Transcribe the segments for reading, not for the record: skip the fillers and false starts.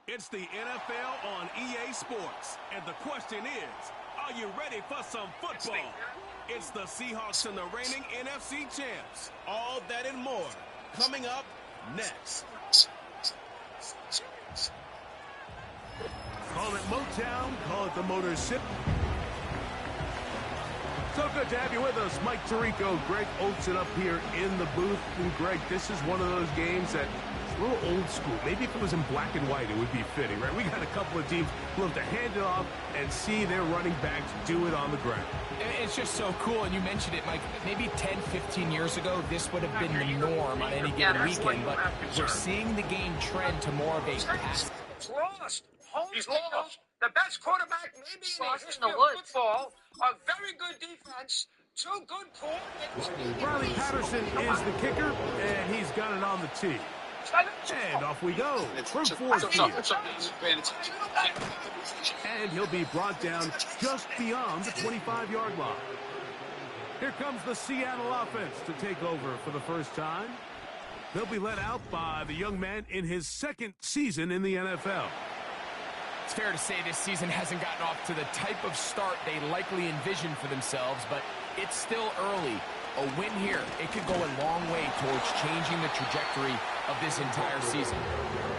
It's the NFL on EA Sports, and the question is, are you ready for some football? It's the Seahawks and the reigning NFC champs. All that and more coming up next. Call it Motown, call it the Motor City. So good to have you with us. Mike Tirico, Greg Olsen up here in the booth. And Greg, this is one of those games that a little old school. Maybe if it was in black and white, it would be fitting, right? We got a couple of teams who love to hand it off and see their running backs do it on the ground. It's just so cool, and you mentioned it, Mike. Maybe 10, 15 years ago, this would have been the norm on any given weekend, but we're seeing the game trend to more of a pass. He's lost. He's lost. The best quarterback maybe in the history of football. A very good defense. Two good coordinators. Riley Patterson is the kicker, and he's got it on the tee. And off we go. From 4 And he'll be brought down just beyond the 25-yard line. Here comes the Seattle offense to take over for the first time. They'll be led out by the young man in his second season in the NFL. It's fair to say this season hasn't gotten off to the type of start they likely envisioned for themselves, but it's still early. A win here, it could go a long way towards changing the trajectory of this entire season.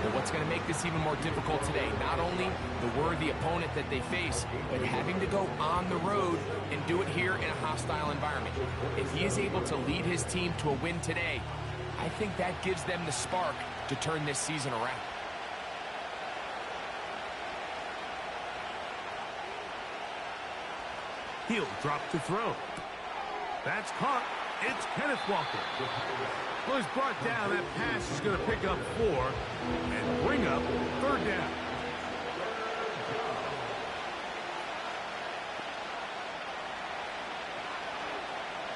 But what's going to make this even more difficult today, not only the worthy opponent that they face, but having to go on the road and do it here in a hostile environment. If he is able to lead his team to a win today, I think that gives them the spark to turn this season around. He'll drop to throw. That's caught. It's Kenneth Walker. Well, he's brought down. That pass is going to pick up 4 and bring up third down.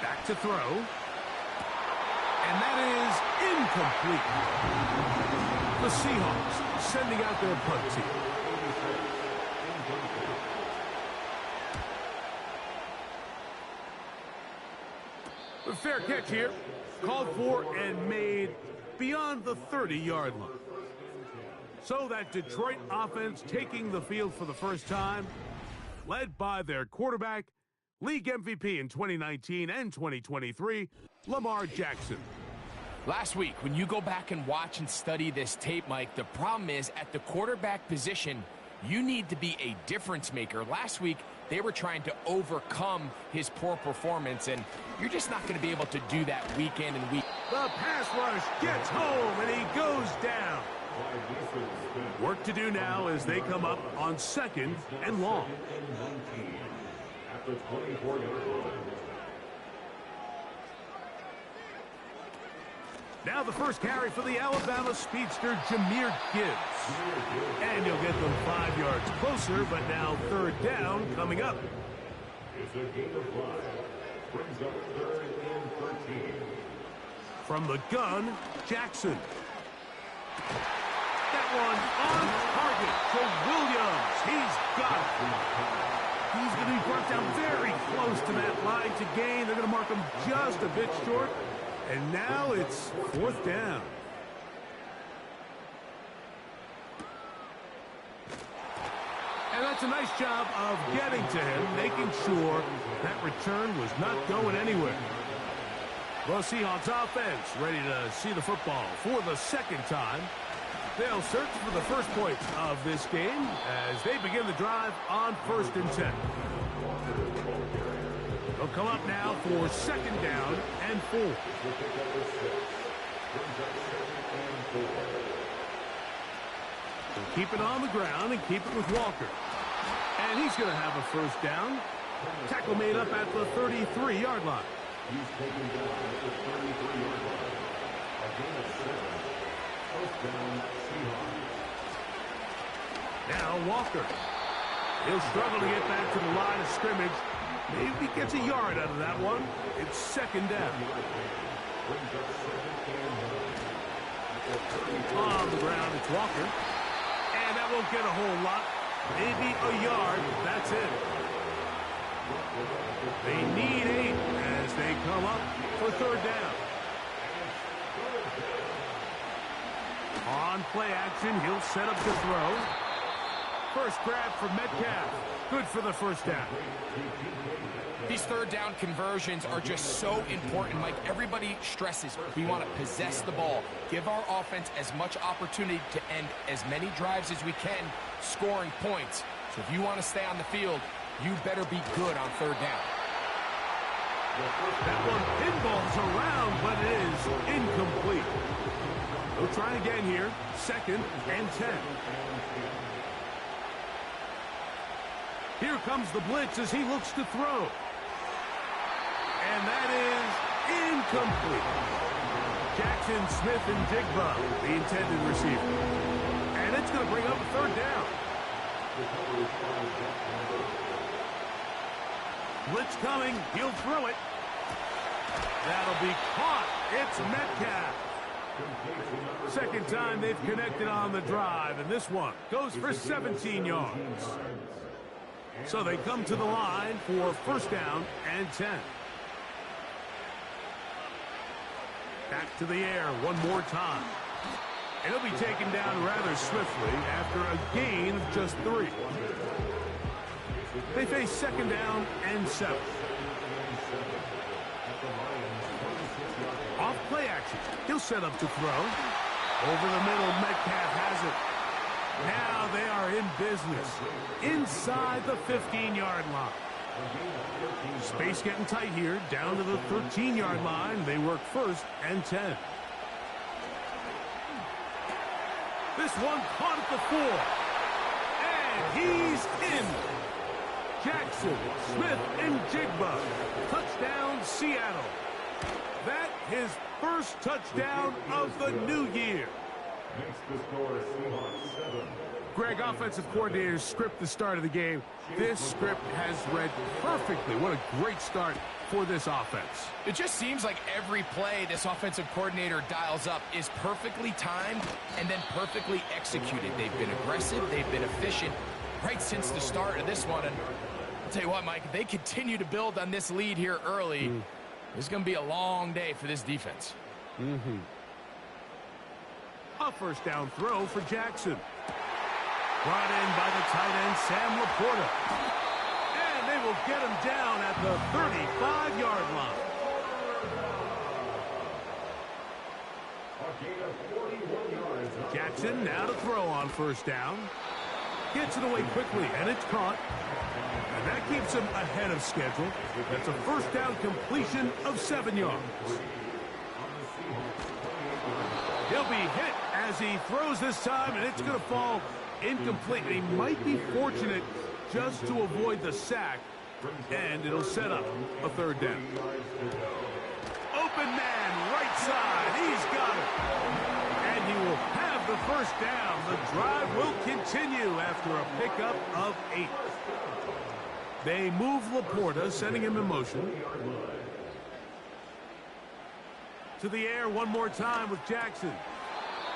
Back to throw. And that is incomplete. The Seahawks sending out their punt team. A fair catch here. Called for and made beyond the 30-yard line. So that Detroit offense taking the field for the first time, led by their quarterback, league MVP in 2019 and 2023, Lamar Jackson. Last week, when you go back and watch and study this tape, Mike, the problem is at the quarterback position, you need to be a difference maker. Last week, they were trying to overcome his poor performance, and you're just not going to be able to do that week in and week. The pass rush gets home, and he goes down. Work to do now as they come up on second and long. Now the first carry for the Alabama speedster, Jahmyr Gibbs. And you'll get them 5 yards closer, but now third down coming up. It's a gain of 5. Brings up 3rd and 13. From the gun, Jackson. That one on target to Williams. He's got it. He's going to be brought down very close to that line to gain. They're going to mark him just a bit short. And now it's 4th down. And that's a nice job of getting to him, making sure that return was not going anywhere. The Seahawks offense ready to see the football for the second time. They'll search for the first points of this game as they begin the drive on 1st and 10. They'll come up now for 2nd down and 4. They'll keep it on the ground and keep it with Walker. And he's going to have a first down. Tackle made up at the 33-yard line. He's taken down at the 33-yard line. A gain of 7. First down, Seahawks. Now Walker. He'll struggle to get back to the line of scrimmage. Maybe gets a yard out of that one. It's 2nd down. On the ground, it's Walker. And that won't get a whole lot. Maybe a yard. That's it. They need 8 as they come up for 3rd down. On play action, he'll set up to throw. First grab for Metcalf. Good for the first down. These third down conversions are just so important, Mike. Everybody stresses we want to possess the ball, give our offense as much opportunity to end as many drives as we can, scoring points. So if you want to stay on the field, you better be good on third down. That one pinballs around, but it is incomplete. We'll try again here. 2nd and 10. Here comes the blitz as he looks to throw. And that is incomplete. Jackson, Smith, and Jigba, the intended receiver. And it's going to bring up a third down. Blitz coming. He'll throw it. That'll be caught. It's Metcalf. Second time they've connected on the drive, and this one goes for 17 yards. So they come to the line for first down and 10. Back to the air one more time. And he'll be taken down rather swiftly after a gain of just 3. They face second down and 7. Off play action. He'll set up to throw. Over the middle, Metcalf has it. Now they are in business. Inside the 15-yard line. Space getting tight here. Down to the 13-yard line. They work first and 10. This one caught at the 4. And he's in. Jackson, Smith, and Jigba. Touchdown, Seattle. That his first touchdown of the new year. Makes the score Seahawks 7. Greg, offensive coordinators script the start of the game. This script has read perfectly. What a great start for this offense. It just seems like every play this offensive coordinator dials up is perfectly timed and then perfectly executed. They've been aggressive. They've been efficient right since the start of this one. And I'll tell you what, Mike, if they continue to build on this lead here early, it's going to be a long day for this defense. A first down throw for Jackson. Brought in by the tight end, Sam Laporta. And they will get him down at the 35-yard line. Jackson now to throw on first down. Gets it away quickly, and it's caught. And that keeps him ahead of schedule. That's a first down completion of 7 yards. He'll be hit as he throws this time, and it's going to fall incomplete. He might be fortunate just to avoid the sack, and it'll set up a third down. Open man, right side. He's got it. And he will have the first down. The drive will continue after a pickup of 8. They move Laporta, sending him in motion. To the air one more time with Jackson.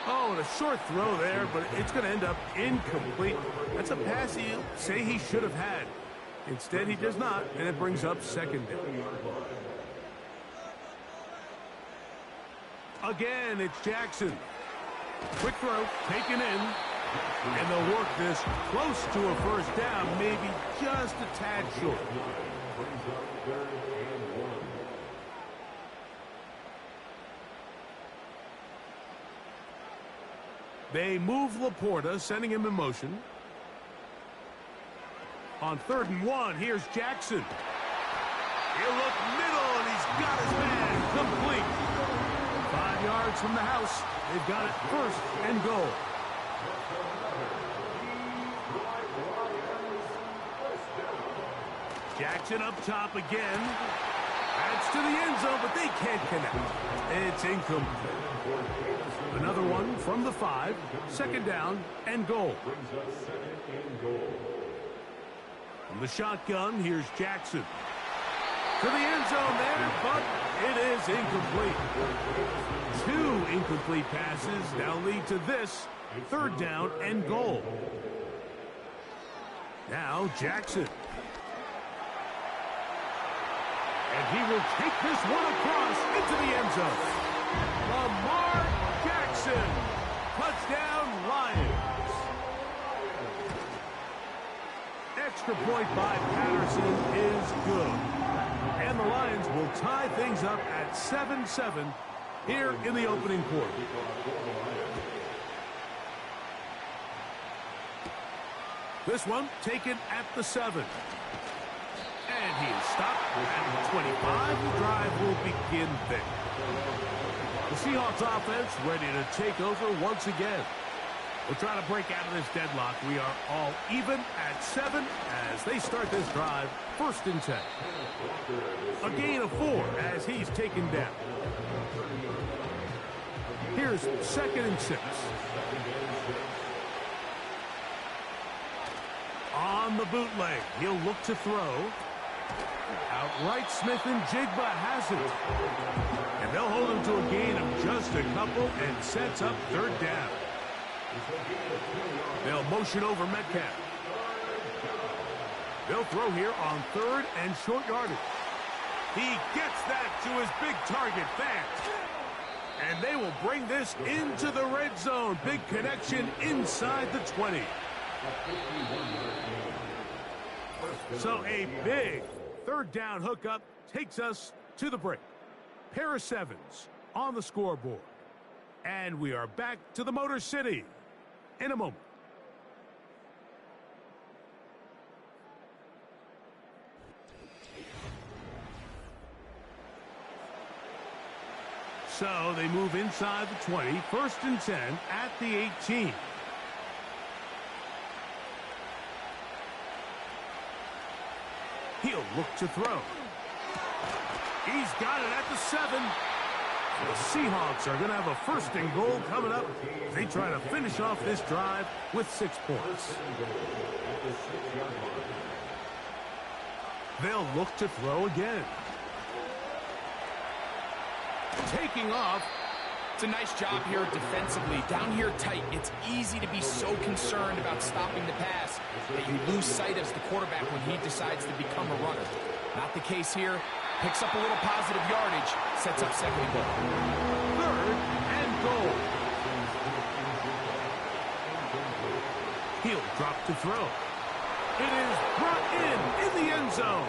Oh, and a short throw there, but it's going to end up incomplete. That's a pass he'll say he should have had. Instead, he does not, and it brings up second down. Again, it's Jackson. Quick throw, taken in. And they'll work this close to a first down, maybe just a tad short. They move Laporta, sending him in motion. On 3rd and 1, here's Jackson. He'll look middle, and he's got his man complete. 5 yards from the house. They've got it first and goal. Jackson up top again. Adds to the end zone, but they can't connect. It's incomplete. Another one from the 5. Second down and goal. From the shotgun, here's Jackson. To the end zone there, but it is incomplete. 2 incomplete passes now lead to this. 3rd down and goal. Now Jackson. And he will take this one across into the end zone. Lamar Jackson Touchdown, Lions. Extra point by Patterson is good. And the Lions will tie things up at 7-7 here in the opening quarter. This one taken at the 7. And he is stopped at the 25. The drive will begin there. The Seahawks offense ready to take over once again. We're trying to break out of this deadlock. We are all even at 7 as they start this drive, 1st and 10. A gain of 4 as he's taken down. Here's 2nd and 6. On the bootleg, he'll look to throw. Outright Smith and Jigba has it. And they'll hold him to a gain of just a couple and sets up 3rd down. They'll motion over Metcalf. They'll throw here on 3rd and short yardage. He gets that to his big target fast. And they will bring this into the red zone. Big connection inside the 20. So a big 3rd down hookup takes us to the break. Pair of 7s on the scoreboard. And we are back to the Motor City in a moment. So they move inside the 20, 1st and 10 at the 18. He'll look to throw. He's got it at the 7. The Seahawks are going to have a 1st and goal coming up. They try to finish off this drive with 6 points. They'll look to throw again. Taking off. It's a nice job here defensively. Down here tight, it's easy to be so concerned about stopping the pass that you lose sight as the quarterback when he decides to become a runner. Not the case here. Picks up a little positive yardage, sets up 2nd and goal. 3rd and goal. He'll drop to throw. It is brought in the end zone.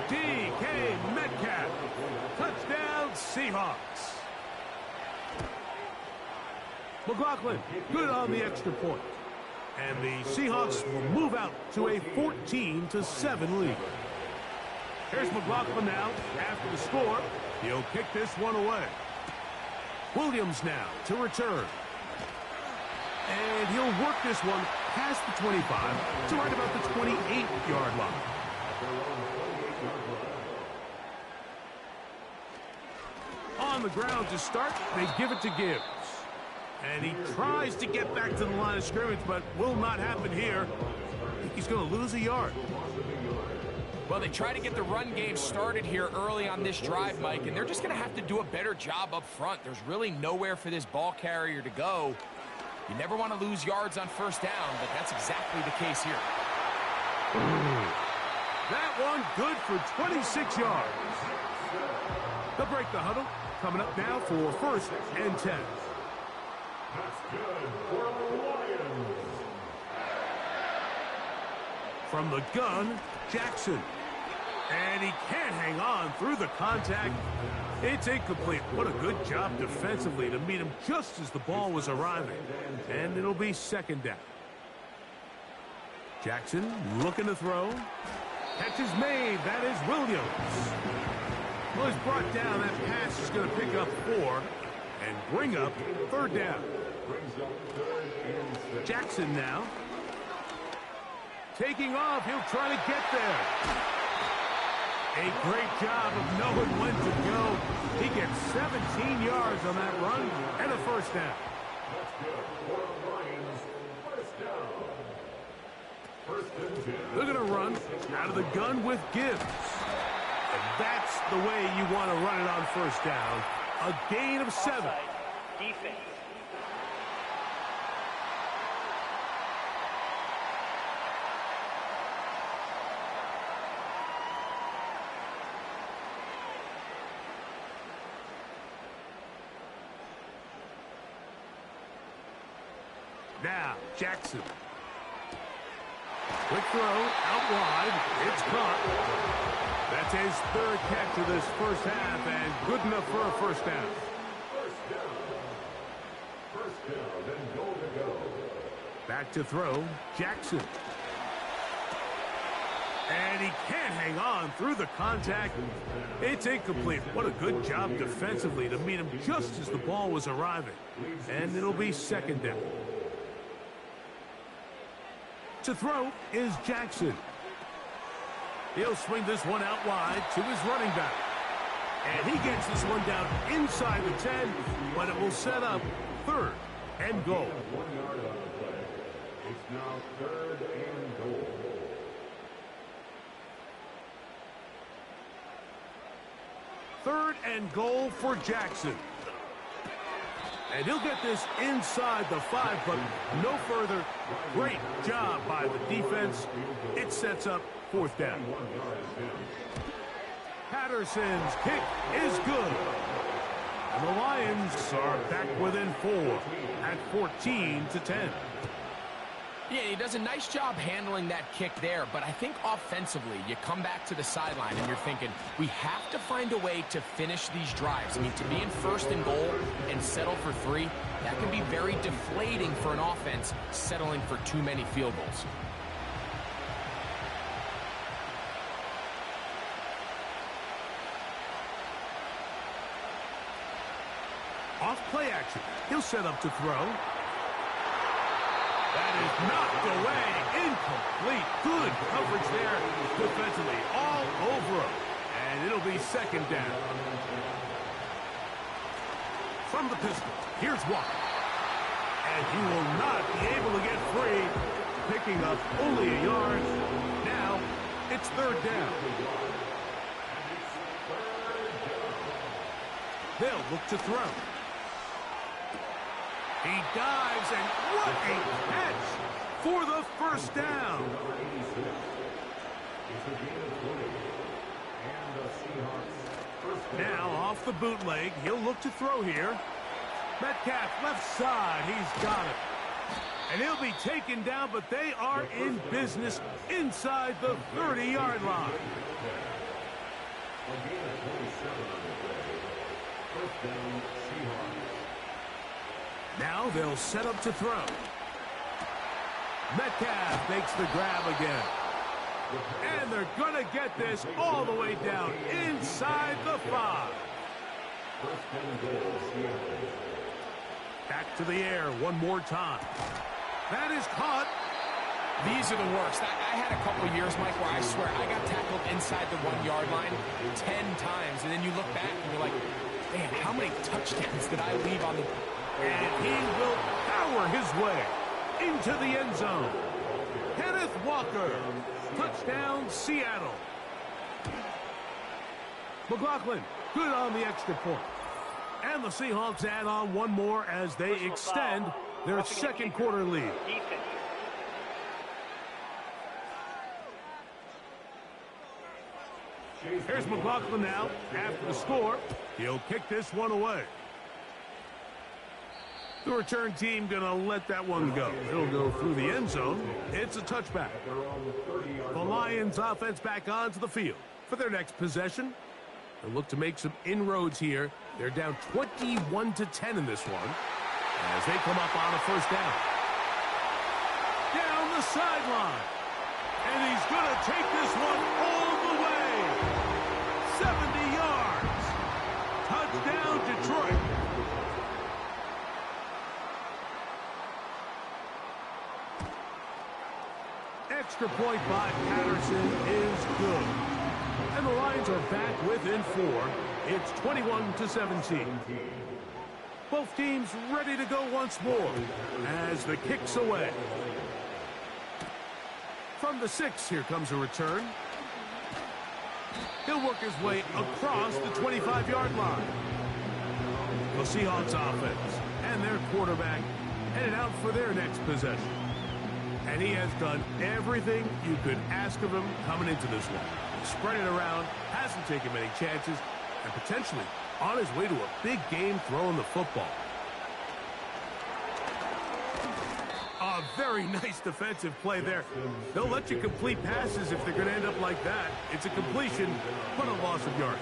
DK Metcalf. Touchdown, Seahawks. McLaughlin, good on the extra point. And the Seahawks will move out to a 14-7 lead. Here's McLaughlin now. After the score, he'll kick this one away. Williams now to return. And he'll work this one past the 25 to right about the 28-yard line. On the ground to start, they give it to Gibbs. And he tries to get back to the line of scrimmage, but will not happen here. I think he's going to lose a yard. Well, they try to get the run game started here early on this drive, Mike, and they're just going to have to do a better job up front. There's really nowhere for this ball carrier to go. You never want to lose yards on 1st down, but that's exactly the case here. That one good for 26 yards. They'll break the huddle. Coming up now for 1st and 10. That's good for the Lions. From the gun, Jackson. And he can't hang on through the contact. It's incomplete. What a good job defensively to meet him just as the ball was arriving. And it'll be 2nd down. Jackson looking to throw. Catch is made. That is Williams. Well, he's brought down. That pass is going to pick up 4 and bring up 3rd down. Jackson now. Taking off. He'll try to get there. A great job of knowing when to go. He gets 17 yards on that run and a 1st down. They're going to run out of the gun with Gibbs. And that's the way you want to run it on 1st down. A gain of 7. Defense. Now, Jackson. Quick throw, out wide. It's caught. That's his third catch of this first half, and good enough for a first down. First down, and goal to go. Back to throw, Jackson. And he can't hang on through the contact. It's incomplete. What a good job defensively to meet him just as the ball was arriving. And it'll be second down. To throw is Jackson. He'll swing this one out wide to his running back. And he gets this one down inside the 10, but it will set up third and goal. 1 yard on the play. It's now third and goal. Third and goal for Jackson. And he'll get this inside the 5, but no further. Great job by the defense. It sets up fourth down. Patterson's kick is good. And the Lions are back within 4 at 14-10. Yeah, he does a nice job handling that kick there, but I think offensively, you come back to the sideline and you're thinking, we have to find a way to finish these drives. I mean, to be in first and goal and settle for 3, that can be very deflating for an offense settling for too many field goals. Off play action. He'll set up to throw. That is knocked away. Incomplete. Good coverage there defensively. All over him. And it'll be second down. From the pistol, here's Walker. And he will not be able to get free. Picking up only a yard. Now, it's third down. They'll look to throw. He dives, and what a catch for the first down. Now off the bootleg, he'll look to throw here. Metcalf left side, he's got it. And he'll be taken down, but they are in business inside the 30-yard line. Now they'll set up to throw. Metcalf makes the grab again. And they're going to get this all the way down inside the 5. Back to the air one more time. That is caught. These are the worst. I had a couple of years, Mike, where I swear I got tackled inside the 1-yard line 10 times. And then you look back and you're like, man, how many touchdowns did I leave on the... And he will power his way into the end zone. Kenneth Walker, touchdown Seattle. McLaughlin, good on the extra point. And the Seahawks add on one more as they extend their second quarter lead. Here's McLaughlin now after the score. He'll kick this one away. The return team going to let that one go. It'll go through the end zone. It's a touchback. The Lions offense back onto the field for their next possession. They'll look to make some inroads here. They're down 21-10 in this one as they come up on a first down. Down the sideline. And he's going to take this one all the way. 70 yards. Touchdown, Detroit. Extra point by Patterson is good. And the Lions are back within 4. It's 21-17. Both teams ready to go once more as the kick's away. From the 6, here comes a return. He'll work his way across the 25-yard line. The Seahawks offense and their quarterback headed out for their next possession. And he has done everything you could ask of him coming into this one. Spread it around, hasn't taken many chances, and potentially on his way to a big game throwing the football. very nice defensive play there. They'll let you complete passes if they're going to end up like that. It's a completion, but a loss of yards.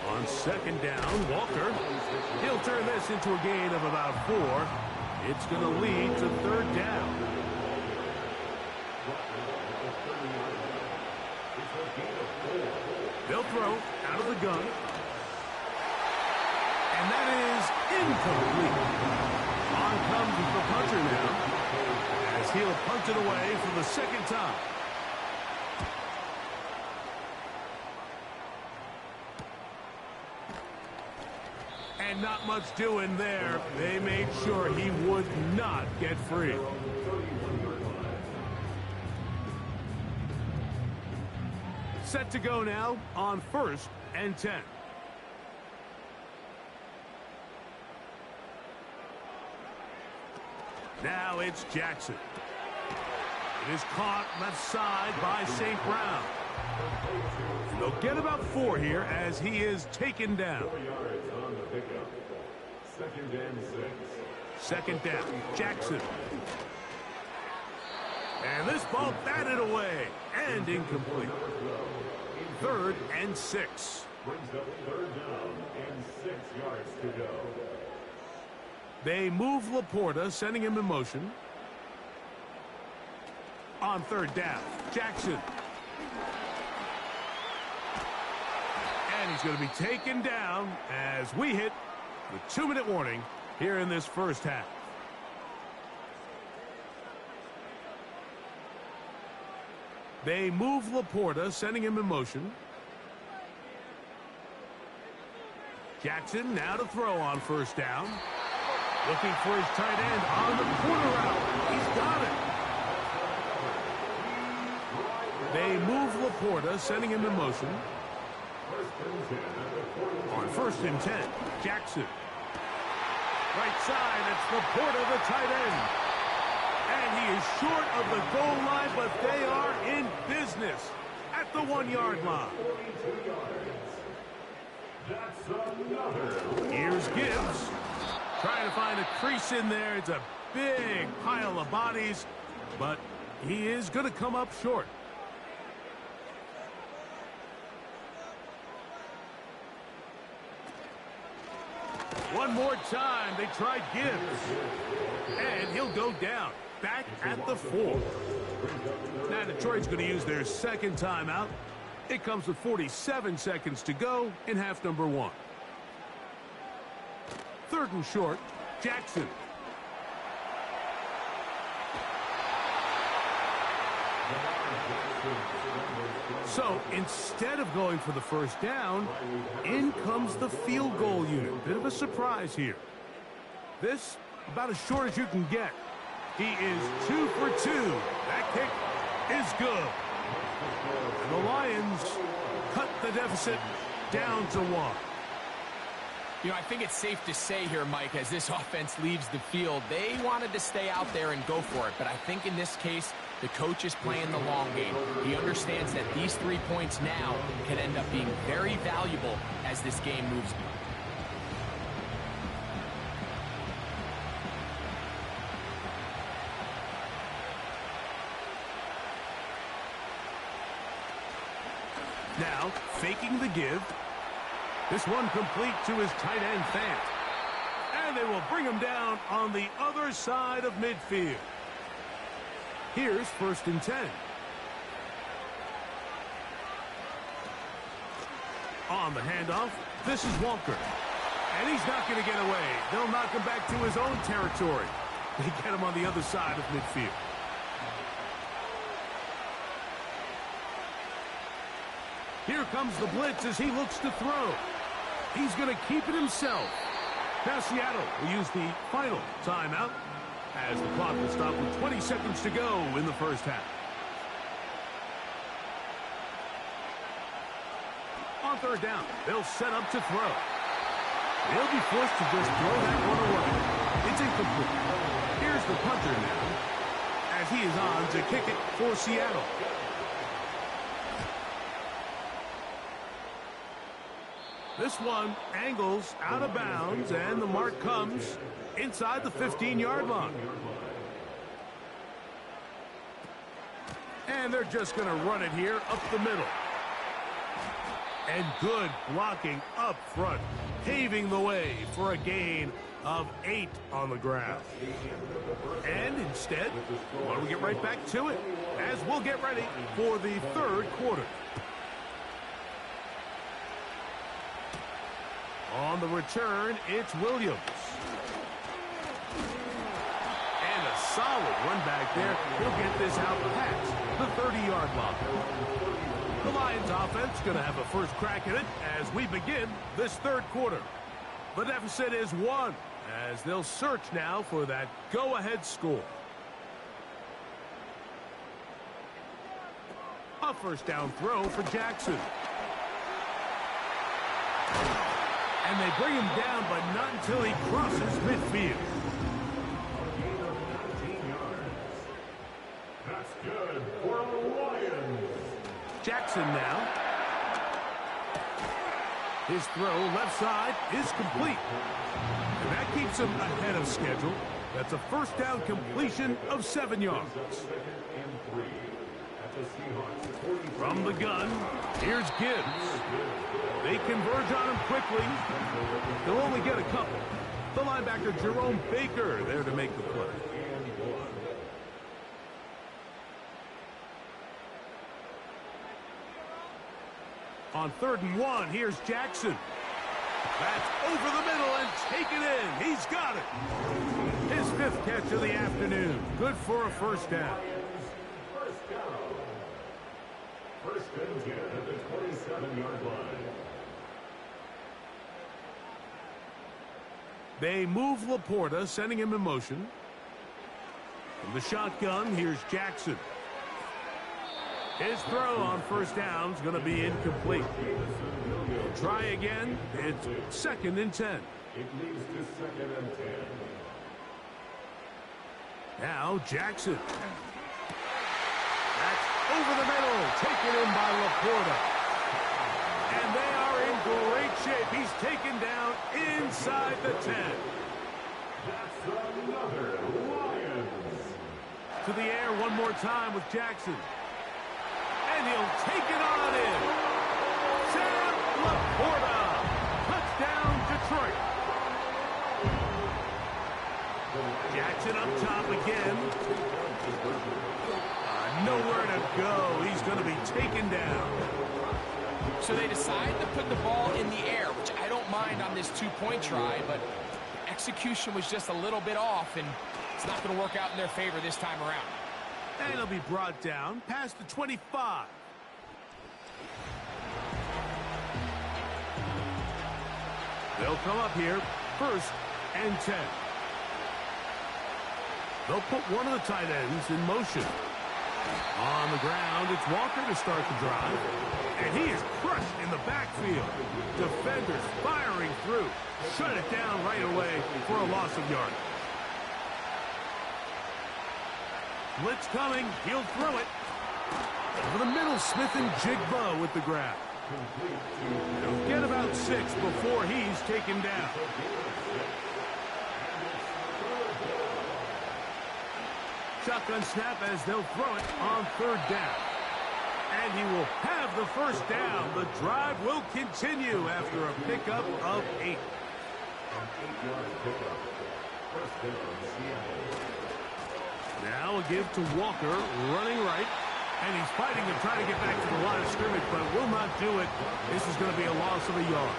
On second down, Walker. He'll turn this into a gain of about 4. It's going to lead to third down. They'll throw out of the gun. And that is incomplete. On comes the punter now, as he'll punt it away for the second time. And not much doing there. They made sure he would not get free. Set to go now on 1st and 10. Now it's Jackson. It is caught left side by St. Brown. And they'll get about 4 here as he is taken down. Second down, Jackson. And this ball batted away and incomplete. 3rd and 6. Brings up 3rd down and 6 yards to go. They move Laporta, sending him in motion. On 3rd down, Jackson. And he's going to be taken down as we hit the 2-minute warning here in this first half. They move Laporta, sending him in motion. Jackson now to throw on 1st down. Looking for his tight end on the corner route. He's got it. They move Laporta, sending him in motion. On 1st and 10, Jackson. Right side, it's Laporta, the tight end. And he is short of the goal line, but they are in business at the 1-yard line. Here's Gibbs. Trying to find a crease in there. It's a big pile of bodies, but he is going to come up short. One more time, they tried Gibbs. And he'll go down, back at the 4. Now Detroit's going to use their second timeout. It comes with 47 seconds to go in half number 1. 3rd and short, Jackson. So instead of going for the 1st down, in comes the field goal unit. Bit of a surprise here. This about as short as you can get. He is 2 for 2. That kick is good. And the Lions cut the deficit down to 1. You know, I think it's safe to say here, Mike, as this offense leaves the field, they wanted to stay out there and go for it. But I think in this case, the coach is playing the long game. He understands that these 3 points now can end up being very valuable as this game moves on. Now, faking the give. This one complete to his tight end, Fant. And they will bring him down on the other side of midfield. Here's 1st and 10. On the handoff, this is Walker. And he's not going to get away. They'll knock him back to his own territory. They get him on the other side of midfield. Here comes the blitz as he looks to throw. He's going to keep it himself. Now Seattle will use the final timeout as the clock will stop with 20 seconds to go in the first half. On 3rd down, they'll set up to throw. They'll be forced to just throw that one away. It's incomplete. Here's the punter now as he is on to kick it for Seattle. This one angles out of bounds, and the mark comes inside the 15-yard line. And they're just going to run it here up the middle. And good blocking up front, paving the way for a gain of 8 on the ground. And instead, why don't we get right back to it as we'll get ready for the third quarter. On the return, it's Williams. And a solid run back there. He'll get this out past the 30-yard line. The Lions offense going to have a first crack at it as we begin this third quarter. The deficit is 1 as they'll search now for that go-ahead score. A first down throw for Jackson. And they bring him down, but not until he crosses midfield. That's good for the Lions. Jackson now. His throw left side is complete. And that keeps him ahead of schedule. That's a first down completion of 7 yards. From the gun, here's Gibbs. They converge on him quickly. They'll only get a couple. The linebacker Jerome Baker there to make the play. On 3rd and 1, here's Jackson. That's over the middle and taken in. He's got it. His 5th catch of the afternoon. Good for a first down. First and 10 at the 27-yard line. They move Laporta, sending him in motion. From the shotgun, here's Jackson. His throw on first down is going to be incomplete. He'll try again. It's 2nd and 10. It leads to 2nd and 10. Now Jackson. That's over the middle, taken in by Laporta. And they are in great shape. He's taken down inside the 10. That's another Lions. To the air one more time with Jackson. And he'll take it on in. Sam Laporta. Touchdown, Detroit. Jackson up top again. Nowhere to go. He's going to be taken down. So they decide to put the ball in the air, which I don't mind on this two-point try, but execution was just a little bit off, and it's not going to work out in their favor this time around. And he'll be brought down past the 25. They'll come up here, 1st and 10. They'll put one of the tight ends in motion. On the ground, it's Walker to start the drive. And he is crushed in the backfield. Defenders firing through. Shut it down right away for a loss of yardage. Blitz coming. He'll throw it. Over the middle, Smith and Jigba with the grab. He'll get about 6 before he's taken down. Shotgun snap as they'll throw it on 3rd down. And he will have the first down. The drive will continue after a pickup of 8. Now a give to Walker, running right. And he's fighting to try to get back to the line of scrimmage, but will not do it. This is going to be a loss of a yard.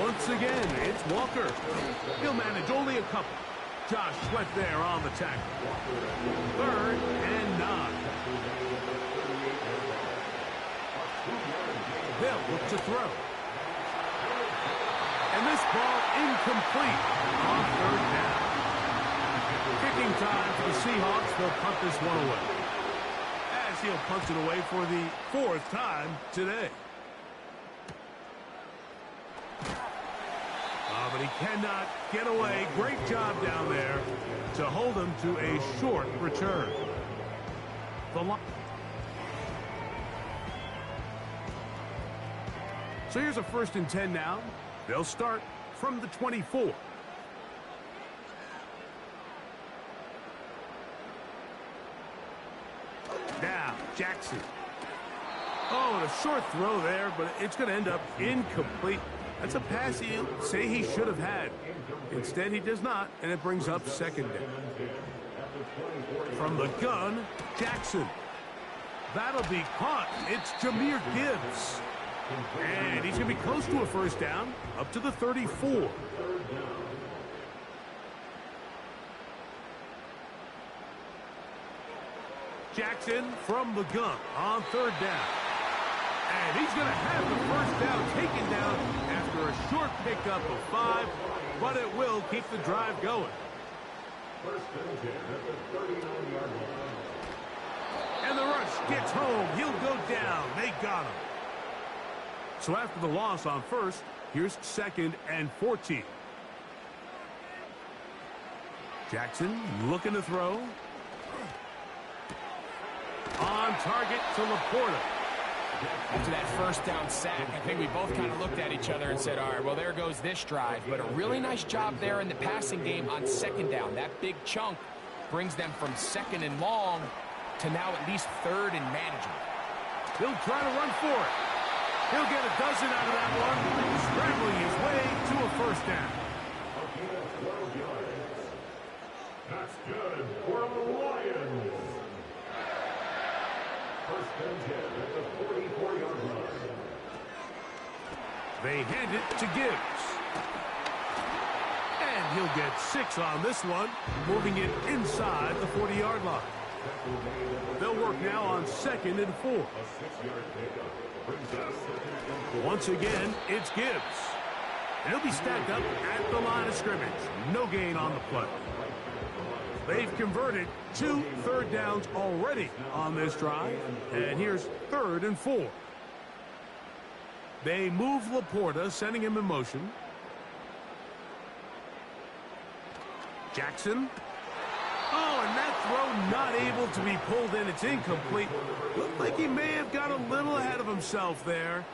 Once again, it's Walker. He'll manage only a couple. Josh Sweat there on the tackle. 3rd and 9. They'll look to throw. And this ball incomplete on 3rd down. Kicking time for the Seahawks. They'll punt this one away. As he'll punt it away for the 4th time today. But he cannot get away. Great job down there to hold him to a short return. So here's a 1st and 10 now. They'll start from the 24. Now, Jackson. Oh, and a short throw there, but it's going to end up incomplete. That's a pass he'll say he should have had. Instead, he does not, and it brings up 2nd down. From the gun, Jackson. That'll be caught. It's Jahmyr Gibbs. And he's going to be close to a 1st down, up to the 34. Jackson from the gun on 3rd down. And he's going to have the 1st down taken down after a short pickup of 5, but it will keep the drive going. 1st and 10 at the 39-yard line. And the rush gets home. He'll go down. They got him. So after the loss on 1st, here's 2nd and 14. Jackson looking to throw. On target to Laporta. After that 1st down sack, I think we both kind of looked at each other and said, all right, well, there goes this drive. But a really nice job there in the passing game on 2nd down. That big chunk brings them from 2nd and long to now at least 3rd and manageable. He'll try to run for it. He'll get a dozen out of that one, scrambling his way to a 1st down. That's good for the Lions. 1st and 10 at the 44-yard line. They hand it to Gibbs. And he'll get 6 on this one, moving it inside the 40-yard line. They'll work now on 2nd and 4. A 6-yard pickup brings us 2nd and 4. Once again, it's Gibbs. And he'll be stacked up at the line of scrimmage. No gain on the play. They've converted 2 3rd downs already on this drive. And here's 3rd and 4. They move Laporta, sending him in motion. Jackson. Oh, and that throw not able to be pulled in. It's incomplete. Looked like he may have got a little ahead of himself there.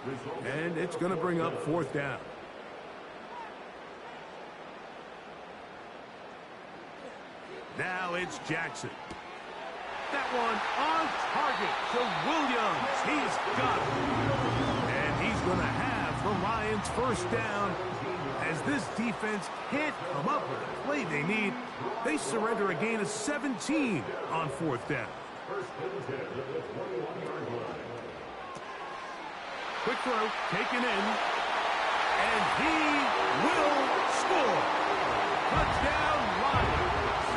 And it's going to bring up 4th down. Now it's Jackson. That one on target to Williams. He's got it. And he's going to have the Lions 1st down. As this defense can't come up with the play they need, they surrender a gain of 17 on 4th down. 1st and 10 at the 21-yard line. Quick throw, taken in. And he will score. Touchdown, Lions.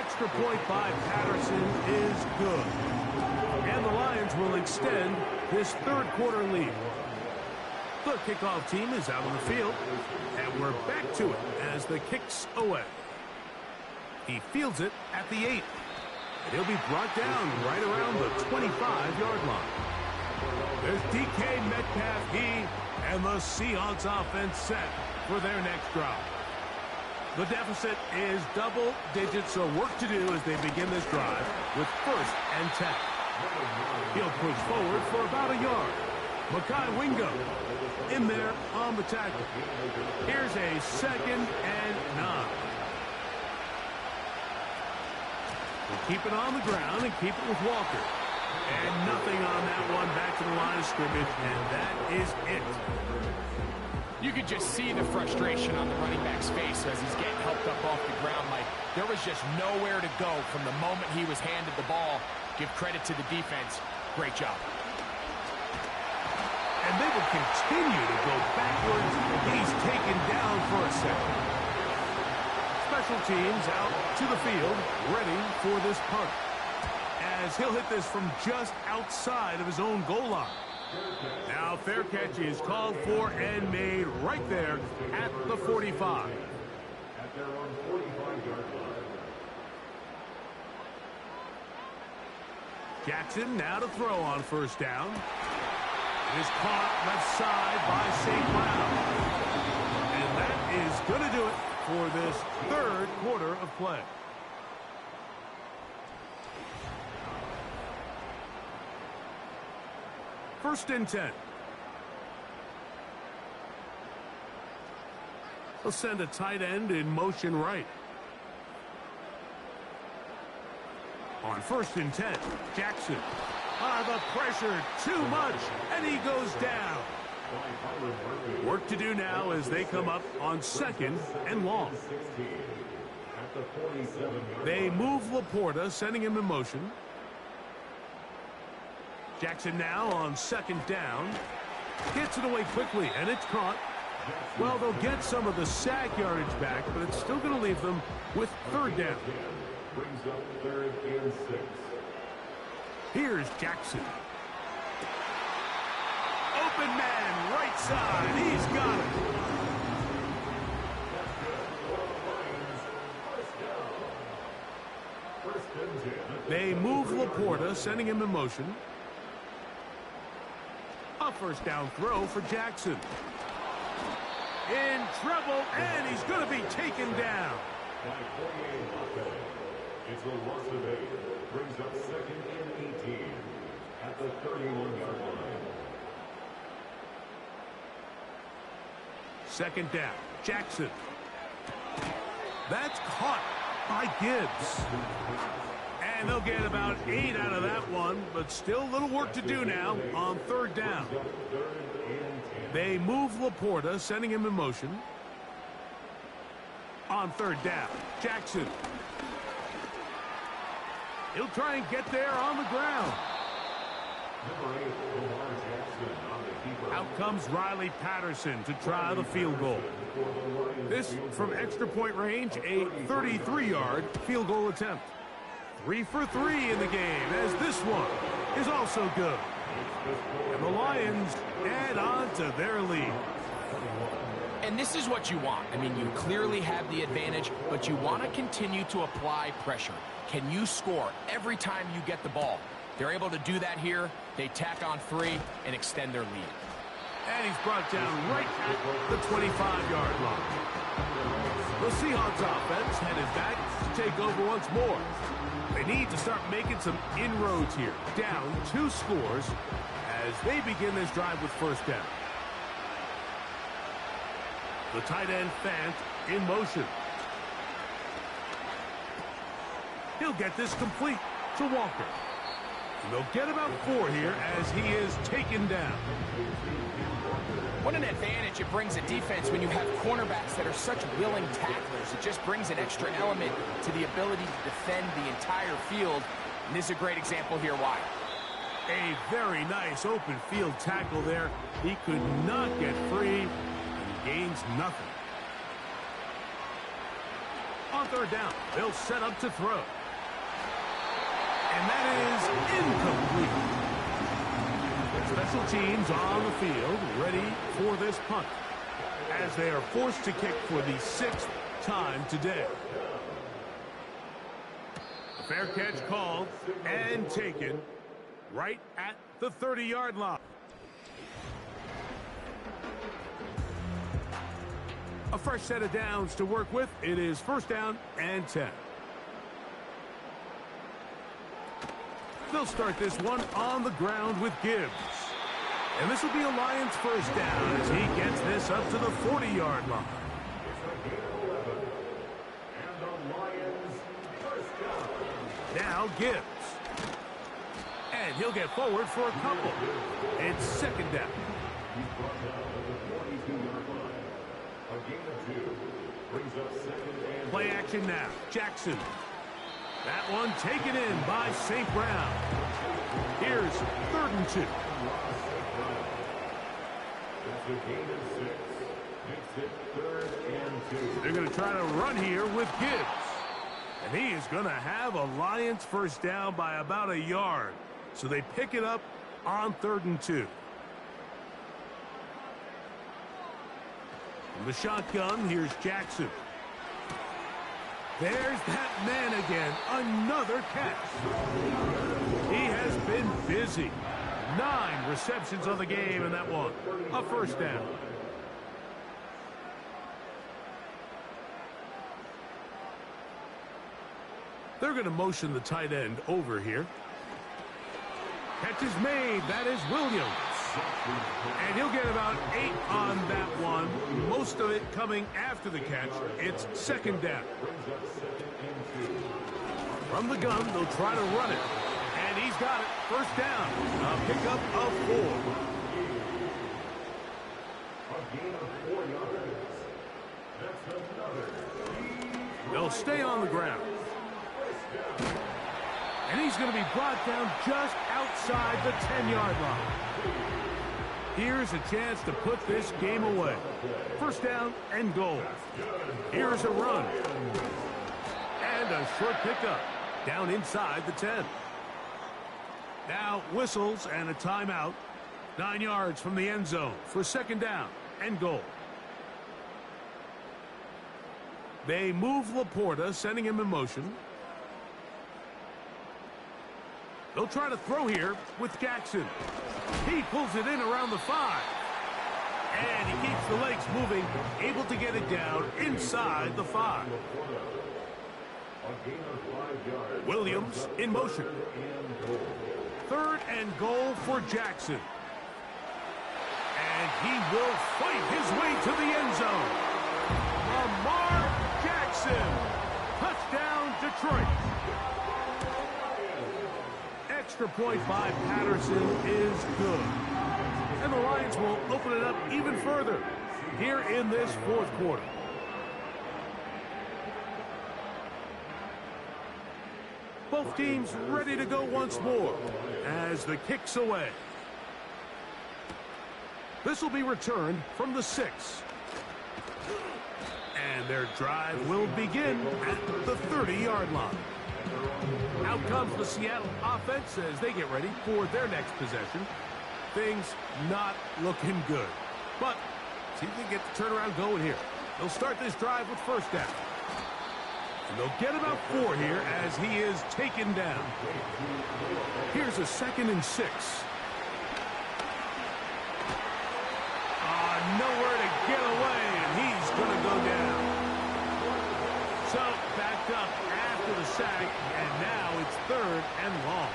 Extra point by Patterson is good. And the Lions will extend this 3rd quarter lead. The kickoff team is out on the field, and we're back to it as the kick's away. He fields it at the 8. And he'll be brought down right around the 25-yard line. There's DK Metcalf, and the Seahawks offense set for their next drive. The deficit is double digits, so work to do as they begin this drive with 1st and 10. He'll push forward for about a yard. Mekhi Wingo in there on the tackle. Here's a 2nd and 9. We'll keep it on the ground and keep it with Walker. And nothing on that one, back to the line of scrimmage, and that is it. You could just see the frustration on the running back's face as he's getting helped up off the ground. Like, there was just nowhere to go from the moment he was handed the ball. Give credit to the defense. Great job. And they will continue to go backwards. He's taken down for a second. Special teams out to the field, ready for this punt. As he'll hit this from just outside of his own goal line. Now fair catch is called for and made right there at the 45. At their own 45-yard line. Jackson now to throw on 1st down. It is caught left side by St. Brown. And that is going to do it for this 3rd quarter of play. First and 10. He'll send a tight end in motion right. On first and 10, Jackson. The pressure, too much, and he goes down. Work to do now as they come up on second and long. They move Laporta, sending him in motion. Jackson now on second down. Gets it away quickly, and it's caught. Well, they'll get some of the sack yardage back, but it's still going to leave them with third down. Brings up third and 6. Here's Jackson. Open man, right side. He's got it. They move Laporta, sending him in motion. A first down throw for Jackson. In trouble, and he's going to be taken down. It's a loss of 8. Brings up second and 18 at the 31-yard line. Second down, Jackson. That's caught by Gibbs. And they'll get about 8 out of that one, but still a little work to do now on third down. They move Laporta, sending him in motion. On third down, Jackson. He'll try and get there on the ground. Out comes Riley Patterson to try the field goal. This from extra point range, a 33-yard field goal attempt. 3 for 3 in the game, as this one is also good. And the Lions add on to their lead. And this is what you want. I mean, you clearly have the advantage, but you want to continue to apply pressure. Can you score every time you get the ball? They're able to do that here. They tack on 3 and extend their lead. And he's brought down right at the 25-yard line. The Seahawks offense headed back to take over once more. They need to start making some inroads here. Down 2 scores as they begin this drive with first down. The tight end Fant in motion. He'll get this complete to Walker. And they'll get about 4 here as he is taken down. What an advantage it brings a defense when you have cornerbacks that are such willing tacklers. It just brings an extra element to the ability to defend the entire field. And this is a great example here why. A very nice open field tackle there. He could not get free, and he gains nothing. On third down, they'll set up to throw. And that is incomplete. Special teams on the field, ready for this punt, as they are forced to kick for the 6th time today. A fair catch called and taken right at the 30-yard line. A fresh set of downs to work with. It is first down and 10. They'll start this one on the ground with Gibbs. And this will be a Lions first down as he gets this up to the 40-yard line. Now Gibbs. And he'll get forward for a couple. It's second down. Play action now. Jackson. That one taken in by St. Brown. Here's 3rd and 2. They're going to try to run here with Gibbs. And he is going to have a Lions first down by about a yard. So they pick it up on 3rd and 2. From the shotgun, here's Jackson. There's that man again. Another catch. He has been busy. 9 receptions on the game in that one. A first down. They're going to motion the tight end over here. Catch is made. That is Williams. And he'll get about 8 on that one, most of it coming after the catch. It's second down. From the gun, they'll try to run it. And he's got it. First down. A pickup of 4. A gain of 4 yards. That's another. They'll stay on the ground. And he's going to be brought down just outside the 10-yard line. Here's a chance to put this game away. First down and goal. Here's a run. And a short pickup down inside the 10. Now whistles and a timeout. 9 yards from the end zone for second down and goal. They move Laporta, sending him in motion. They'll try to throw here with Jackson. He pulls it in around the 5. And he keeps the legs moving, able to get it down inside the 5. Williams in motion. Third and goal for Jackson. And he will fight his way to the end zone. Lamar Jackson. Touchdown, Detroit. Extra point by Patterson is good. And the Lions will open it up even further here in this fourth quarter. Both teams ready to go once more as the kick's away. This will be returned from the 6. And their drive will begin at the 30-yard line. Out comes the Seattle offense as they get ready for their next possession. Things not looking good. But see if they get the turnaround going here. They'll start this drive with first down. And they'll get about 4 here as he is taken down. Here's a 2nd and 6. Nowhere to get away, and he's going to go down. So backed up after the sack, and now it's 3rd and long.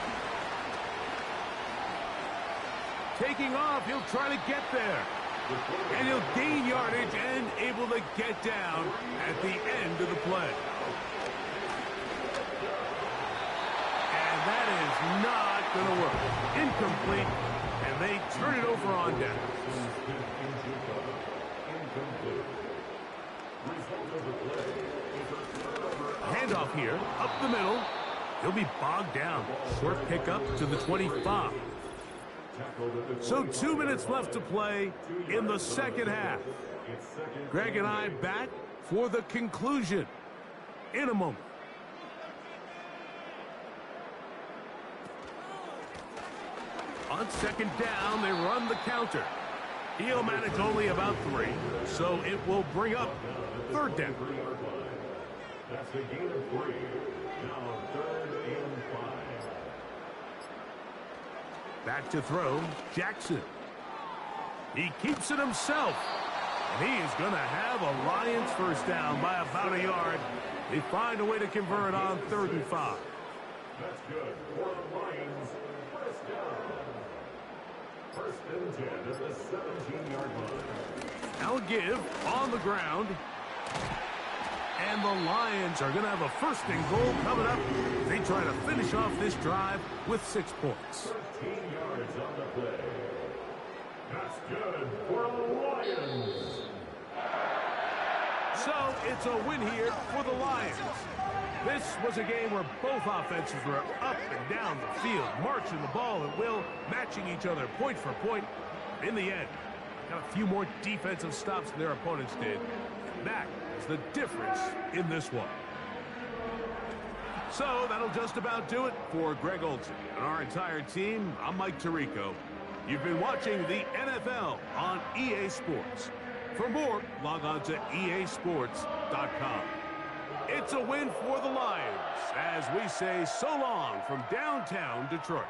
Taking off, he'll try to get there. And he'll gain yardage and able to get down at the end of the play. And that is not going to work. Incomplete, and they turn it over on down. Handoff here, up the middle. He'll be bogged down. Short pickup to the 25. So 2 minutes left to play in the second half. Greg and I back for the conclusion in a moment. On second down, they run the counter. He'll manage only about 3, so it will bring up 3rd down. That's a gain of 3. Now 3rd and 5. Back to throw, Jackson. He keeps it himself. And he is going to have a Lions first down by about a yard. They find a way to convert on 3rd and 5. That's good for the Lions. First down. 1st and 10 at the 17-yard line. Now a give on the ground. And the Lions are going to have a 1st and goal coming up. They try to finish off this drive with 6 points. 13 yards on the play. That's good for the Lions. So it's a win here for the Lions. This was a game where both offenses were up and down the field, marching the ball at will, matching each other point for point. In the end, got a few more defensive stops than their opponents did. That is the difference in this one. So that'll just about do it for Greg Olsen and our entire team. I'm Mike Tirico. You've been watching the NFL on EA Sports. For more, log on to easports.com. It's a win for the Lions as we say so long from downtown Detroit.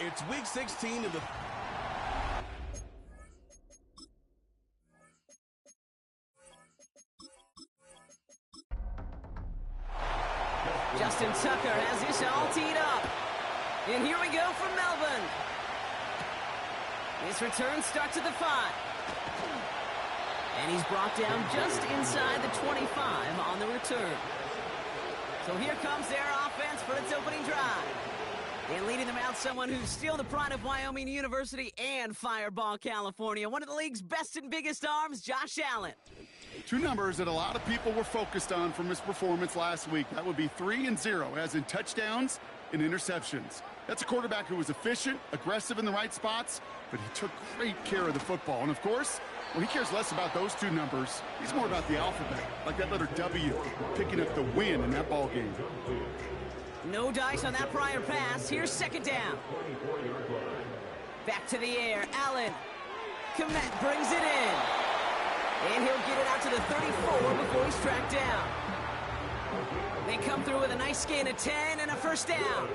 It's Week 16 of the... Justin Tucker has this all teed up. And here we go from Melbourne. This return starts at the 5. And he's brought down just inside the 25 on the return. So here comes their offense for its opening drive. And leading them out, someone who's still the pride of Wyoming University and Fireball, California. One of the league's best and biggest arms, Josh Allen. Two numbers that a lot of people were focused on from his performance last week. That would be 3 and 0, as in touchdowns and interceptions. That's a quarterback who was efficient, aggressive in the right spots, but he took great care of the football. And, of course, well, he cares less about those two numbers. He's more about the alphabet, like that letter W, picking up the win in that ball game. No dice on that prior pass. Here's second down. Back to the air. Allen. Kmet brings it in. And he'll get it out to the 34 before he's tracked down. They come through with a nice gain of 10 and a first down.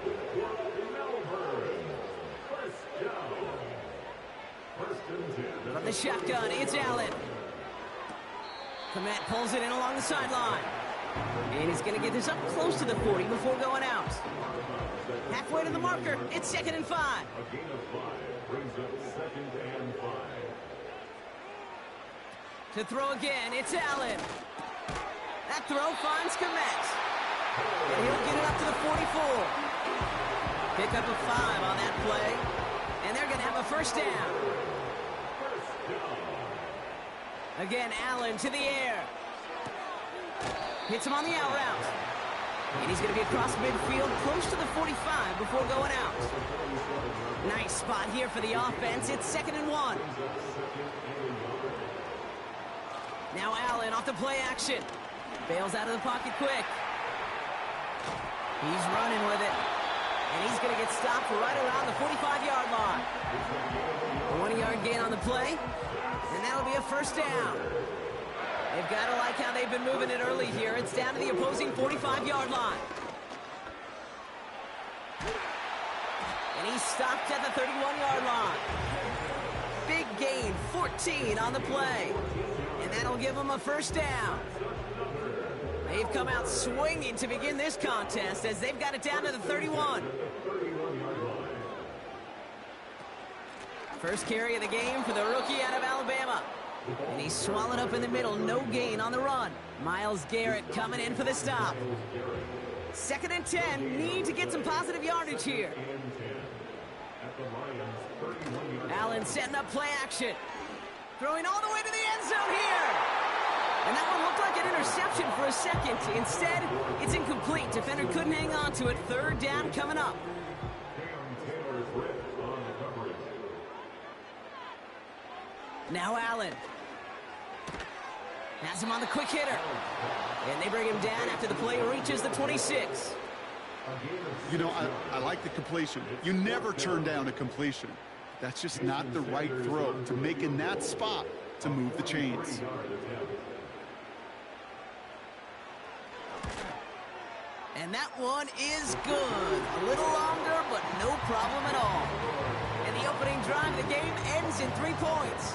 From the shotgun, it's Allen. Kmet pulls it in along the sideline. And he's going to get this up close to the 40 before going out. Halfway to the marker, it's 2nd and 5. A gain of 5 brings up 2nd and 5. To throw again, it's Allen. That throw finds Kmet. And he'll get it up to the 44. Pick up a 5 on that play. And they're going to have a first down. Again, Allen to the air. Hits him on the out route. And he's going to be across midfield, close to the 45 before going out. Nice spot here for the offense. It's 2nd and 1. Now Allen off the play action. Bails out of the pocket quick. He's running with it. And he's going to get stopped right around the 45-yard line. A 1-yard gain on the play. And that'll be a first down. They've got to like how they've been moving it early here. It's down to the opposing 45-yard line. And he's stopped at the 31-yard line. Big gain, 14 on the play. And that'll give them a first down. They've come out swinging to begin this contest as they've got it down to the 31. First carry of the game for the rookie out of Alabama. And he's swallowed up in the middle. No gain on the run. Myles Garrett coming in for the stop. 2nd and 10. Need to get some positive yardage here. Allen setting up play action. Throwing all the way to the end zone here. And that one looked like an interception for a second. Instead, it's incomplete. Defender couldn't hang on to it. 3rd down coming up. Now Allen. Has him on the quick hitter. And they bring him down after the play reaches the 26. You know, I like the completion. You never turn down a completion. That's just not the right throw to make in that spot to move the chains. And that one is good. A little longer, but no problem at all. And the opening drive of the game ends in 3 points.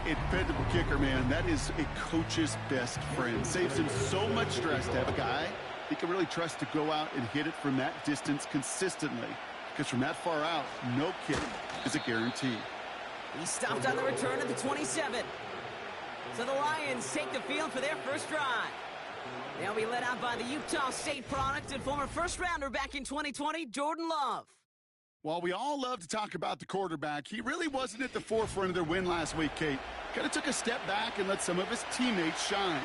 A dependable kicker, man. That is a coach's best friend. Saves him so much stress to have a guy he can really trust to go out and hit it from that distance consistently. Because from that far out, no kick is a guarantee. He stopped on the return at the 27. So the Lions take the field for their first drive. They'll be led out by the Utah State product and former first-rounder back in 2020, Jordan Love. While we all love to talk about the quarterback, he really wasn't at the forefront of their win last week, Kate. Kind of took a step back and let some of his teammates shine.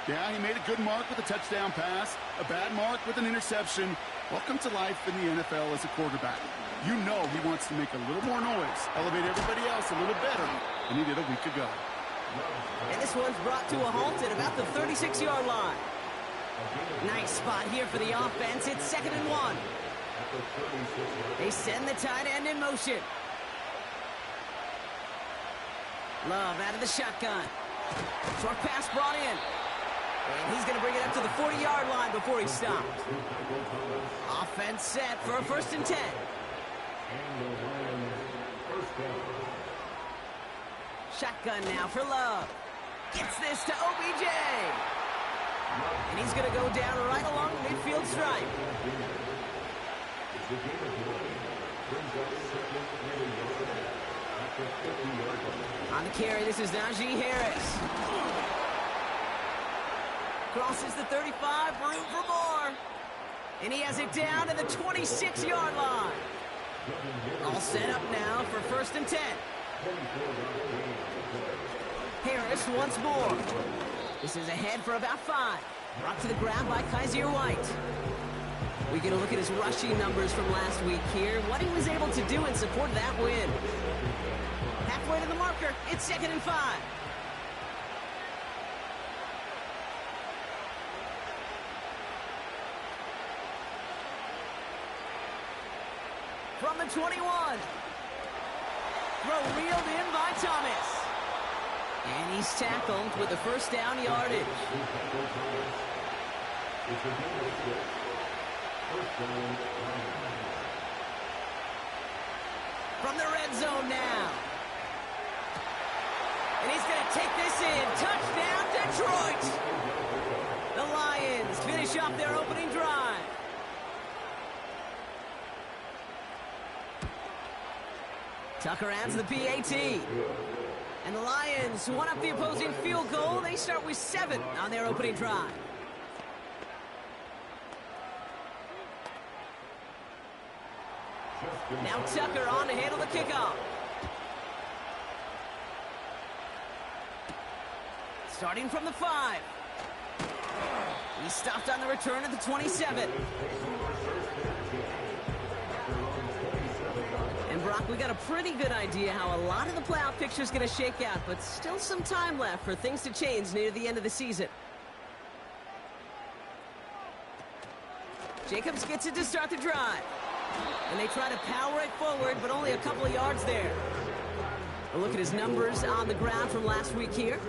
Yeah, he made a good mark with a touchdown pass, a bad mark with an interception. Welcome to life in the NFL as a quarterback. You know he wants to make a little more noise, elevate everybody else a little better than he did a week ago. And this one's brought to a halt at about the 36-yard line. Nice spot here for the offense. It's 2nd and 1. They send the tight end in motion. Love out of the shotgun. Short pass brought in. And he's going to bring it up to the 40-yard line before he's stopped. Offense set for a 1st and 10. And the Lions, first down. Shotgun now for Love. Gets this to OBJ. And he's going to go down right along the midfield stripe. On the carry, this is Najee Harris. Crosses the 35, room for more. And he has it down to the 26-yard line. All set up now for 1st and 10. Harris once more. This is ahead for about 5. Brought to the ground by Kaiser White. We get a look at his rushing numbers from last week here. What he was able to do in support of that win. Halfway to the marker. It's 2nd and 5. From the 21. Throw reeled in by Thomas. And he's tackled with the 1st down yardage. From the red zone now. And he's going to take this in. Touchdown, Detroit. The Lions finish off their opening drive. Tucker adds the PAT. And the Lions won up the opposing field goal. They start with 7 on their opening drive. Now Tucker on to handle the kickoff. Starting from the 5. He stopped on the return at the 27. And Brock, we got a pretty good idea how a lot of the playoff picture is going to shake out, but still some time left for things to change near the end of the season. Jacobs gets it to start the drive. And they try to power it forward, but only a couple of yards there. A look at his numbers on the ground from last week here.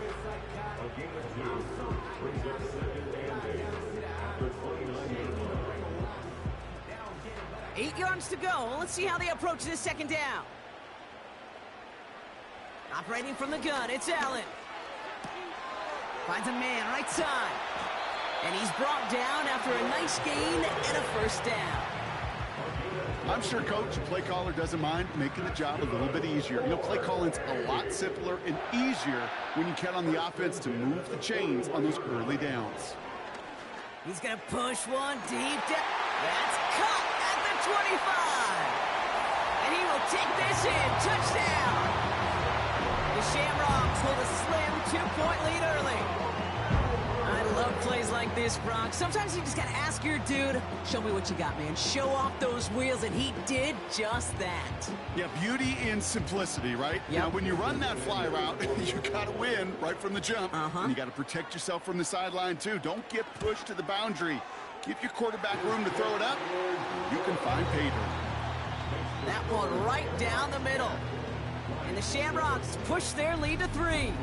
8 yards to go. Let's see how they approach this 2nd down. Operating from the gun, it's Allen. Finds a man right side. And he's brought down after a nice gain and a 1st down. I'm sure Coach, play caller doesn't mind making the job a little bit easier. You know, play calling's a lot simpler and easier when you count on the offense to move the chains on those early downs. He's going to push one deep down. That's caught at the 25. And he will take this in. Touchdown. The Shamrocks hold a slim 2-point lead early. I love plays like this, Brock. Sometimes you just got to ask your dude, show me what you got, man. Show off those wheels, and he did just that. Yeah, beauty in simplicity, right? Yep. Now, when you run that fly route, you got to win right from the jump. And you got to protect yourself from the sideline, too. Don't get pushed to the boundary. Give your quarterback room to throw it up. You can find pay dirt. That one right down the middle. And the Shamrocks push their lead to 3.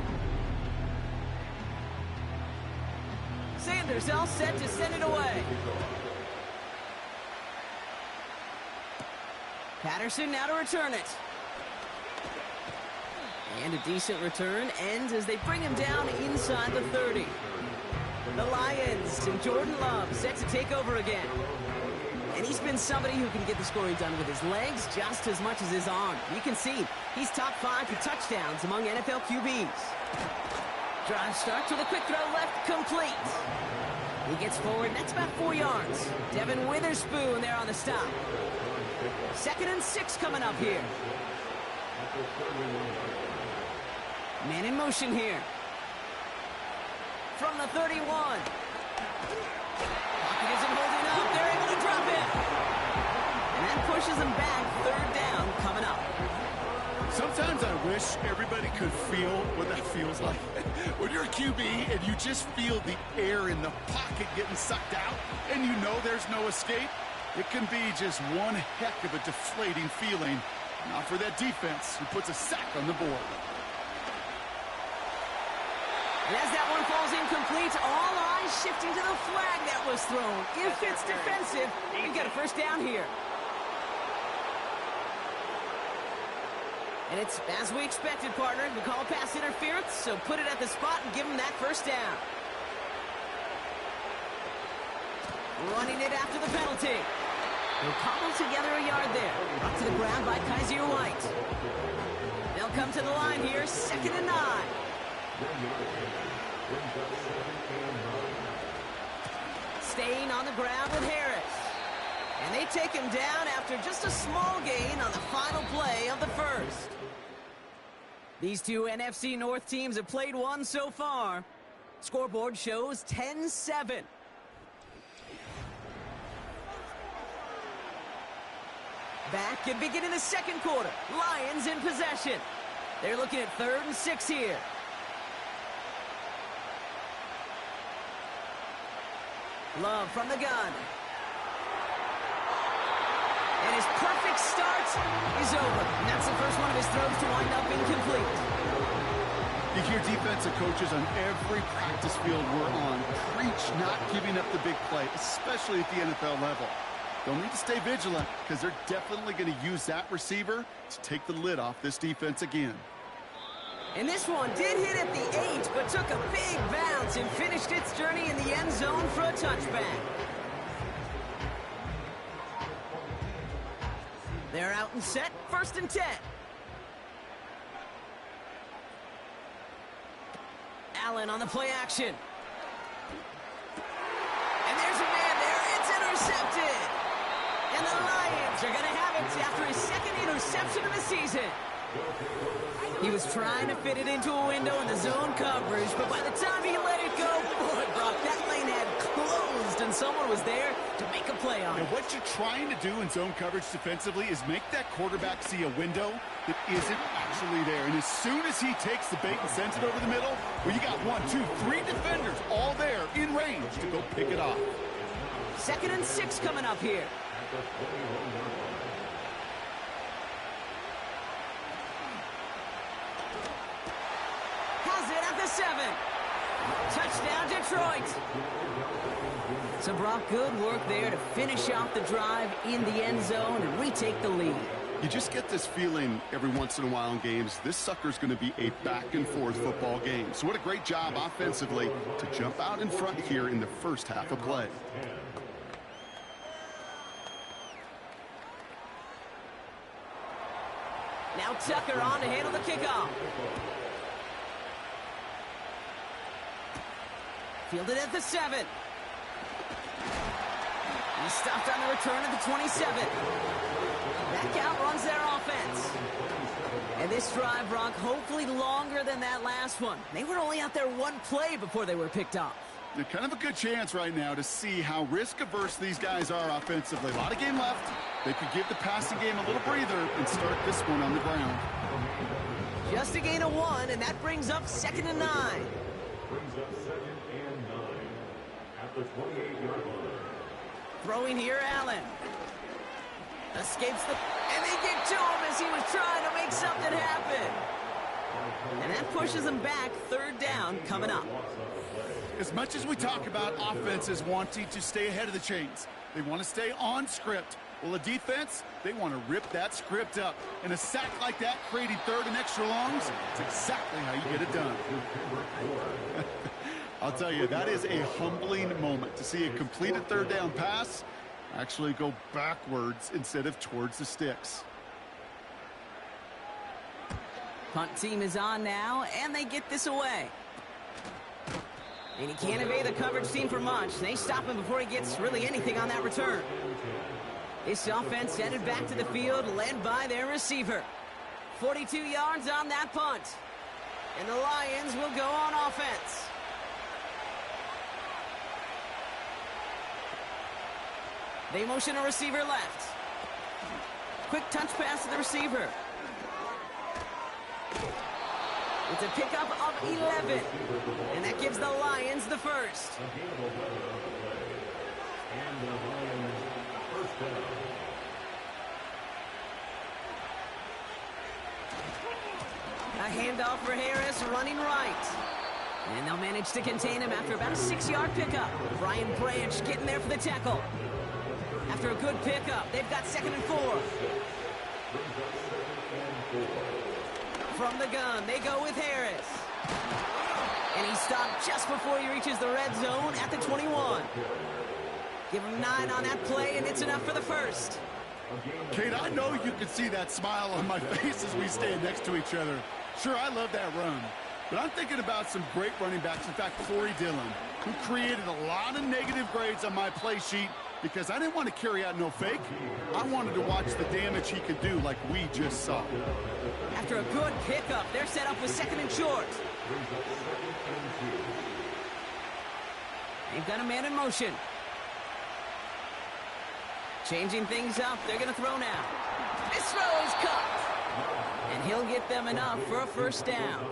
Sanders all set to send it away. Patterson now to return it. And a decent return ends as they bring him down inside the 30. The Lions and Jordan Love set to take over again. And he's been somebody who can get the scoring done with his legs just as much as his arm. You can see he's top 5 for touchdowns among NFL QBs. Drive starts with a quick throw left, complete. He gets forward, and that's about 4 yards. Devin Witherspoon there on the stop. 2nd and 6 coming up here. Man in motion here. From the 31. Pocket isn't holding up. They're able to drop it. And that pushes him back. 3rd down coming up. Sometimes I wish everybody could feel what that feels like. When you're a QB and you just feel the air in the pocket getting sucked out and you know there's no escape, it can be just one heck of a deflating feeling. Not for that defense who puts a sack on the board. And as that one falls incomplete, all eyes shifting to the flag that was thrown. If it's defensive, you get a 1st down here. And it's as we expected, partner. We call pass interference, so put it at the spot and give him that first down. Running it after the penalty. They'll cobble together a yard there. Brought to the ground by Kaiser White. They'll come to the line here, 2nd and 9. Staying on the ground with Harris. And they take him down after just a small gain on the final play of the first. These two NFC North teams have played one so far. Scoreboard shows 10-7. Back and beginning the second quarter. Lions in possession. They're looking at 3rd and 6 here. Love from the gun. And his perfect start is over. And that's the first one of his throws to wind up incomplete. You hear defensive coaches on every practice field we're on preach not giving up the big play, especially at the NFL level. They'll need to stay vigilant because they're definitely going to use that receiver to take the lid off this defense again. And this one did hit at the 8, but took a big bounce and finished its journey in the end zone for a touchback. They're out and set, 1st and 10. Allen on the play action. And there's a man there. It's intercepted. And the Lions are going to have it after his 2nd interception of the season. He was trying to fit it into a window in the zone coverage, but by the time he let it go, boy, Brock, that lane had closed, and someone was there to make a play on it. And what you're trying to do in zone coverage defensively is make that quarterback see a window that isn't actually there. And as soon as he takes the bait and sends it over the middle, well, you got 1, 2, 3 defenders all there in range to go pick it off. 2nd and 6 coming up here. Has it at the 7. Touchdown, Detroit. So, Brock, good work there to finish off the drive in the end zone and retake the lead. You just get this feeling every once in a while in games, this sucker's going to be a back-and-forth football game. So what a great job offensively to jump out in front here in the first half of play. Now Tucker on to handle the kickoff. Fielded at the 7. He's stopped on the return at the 27. That count runs their offense. And this drive, Brock, hopefully longer than that last one. They were only out there one play before they were picked off. They're kind of a good chance right now to see how risk-averse these guys are offensively. A lot of game left. They could give the passing game a little breather and start this one on the ground. Just a gain of 1, and that brings up 2nd and 9. Brings up 2nd and 9 at the 28-yard line. Throwing here, Allen. Escapes the... And they get to him as he was trying to make something happen. And that pushes him back. 3rd down coming up. As much as we talk about offenses wanting to stay ahead of the chains, they want to stay on script. Well, the defense, they want to rip that script up. And a sack like that, creating 3rd and extra longs, it's exactly how you get it done. I'll tell you, that is a humbling moment to see a completed 3rd down pass actually go backwards instead of towards the sticks. Punt team is on now, and they get this away. And he can't evade the coverage team for much. They stop him before he gets really anything on that return. This offense headed back to the field, led by their receiver. 42 yards on that punt. And the Lions will go on offense. They motion a receiver left. Quick touch pass to the receiver. It's a pickup of 11. And that gives the Lions the first. A handoff for Harris, running right. And they'll manage to contain him after about a 6-yard pickup. Brian Branch getting there for the tackle. After a good pickup, they've got 2nd and 4. From the gun, they go with Harris. And he stopped just before he reaches the red zone at the 21. Give him 9 on that play, and it's enough for the first. Kate, I know you can see that smile on my face as we stand next to each other. Sure, I love that run. But I'm thinking about some great running backs. In fact, Corey Dillon, who created a lot of negative grades on my play sheet because I didn't want to carry out no fake. I wanted to watch the damage he could do like we just saw. After a good pickup, they're set up with 2nd and short. They've got a man in motion. Changing things up, they're going to throw now. This throw is cut. And he'll get them enough for a first down.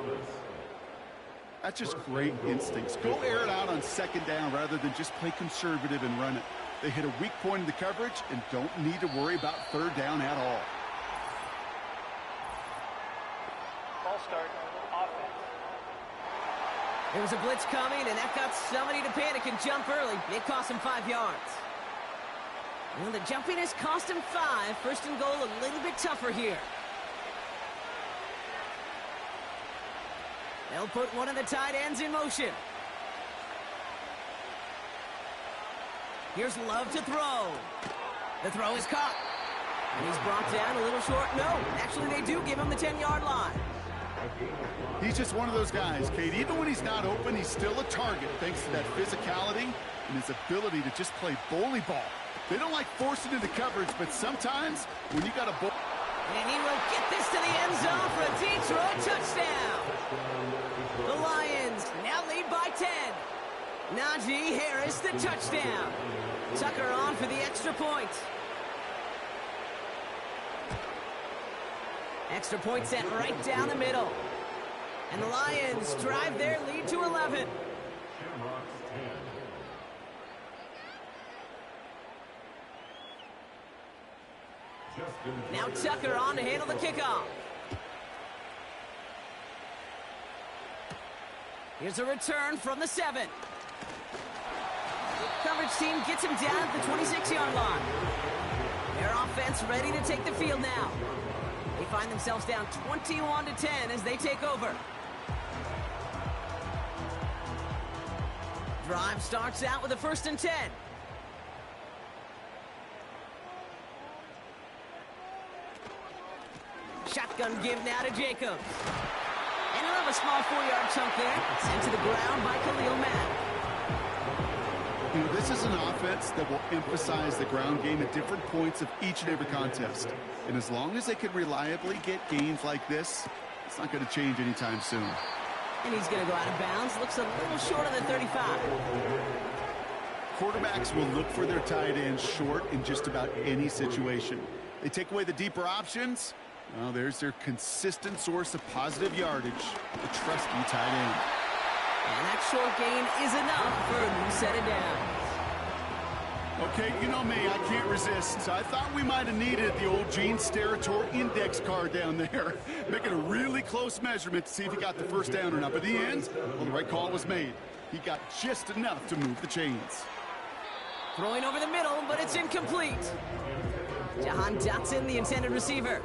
That's just great instincts. Go air it out on 2nd down rather than just play conservative and run it. They hit a weak point in the coverage and don't need to worry about 3rd down at all. Ball start, offense. There was a blitz coming, and that got somebody to panic and jump early. It cost him 5 yards. Well, the jumpiness cost him 5. 1st and goal, a little bit tougher here. They'll put one of the tight ends in motion. Here's Love to throw. The throw is caught. And he's brought down a little short. No, actually they do give him the 10-yard line. He's just one of those guys, Kate. Even when he's not open, he's still a target thanks to that physicality and his ability to just play bully ball. They don't like forcing into coverage, but sometimes when you got a ball... And he will get this to the end zone for a Detroit touchdown. The Lions now lead by 10. Najee Harris, the touchdown. Tucker on for the extra point. Extra point set right down the middle. And the Lions drive their lead to 11. Now Tucker on to handle the kickoff. Here's a return from the 7. Coverage team gets him down at the 26-yard line. Their offense ready to take the field now. They find themselves down 21-10 as they take over. Drive starts out with a 1st and 10. Shotgun give now to Jacobs. And he'll have a small 4-yard chunk there. Sent to the ground by Khalil Mack. You know, this is an offense that will emphasize the ground game at different points of each and every contest. And as long as they can reliably get gains like this, it's not going to change anytime soon. And he's going to go out of bounds. Looks a little short of the 35. Quarterbacks will look for their tight ends short in just about any situation. They take away the deeper options. Well, there's their consistent source of positive yardage, the trusty tight end. And that short gain is enough for a new set of downs. Okay, you know me, I can't resist. I thought we might have needed the old Gene Steratore index card down there, making a really close measurement to see if he got the first down or not. But in the end, well, the right call was made. He got just enough to move the chains. Throwing over the middle, but it's incomplete. Jahan Dotson, the intended receiver.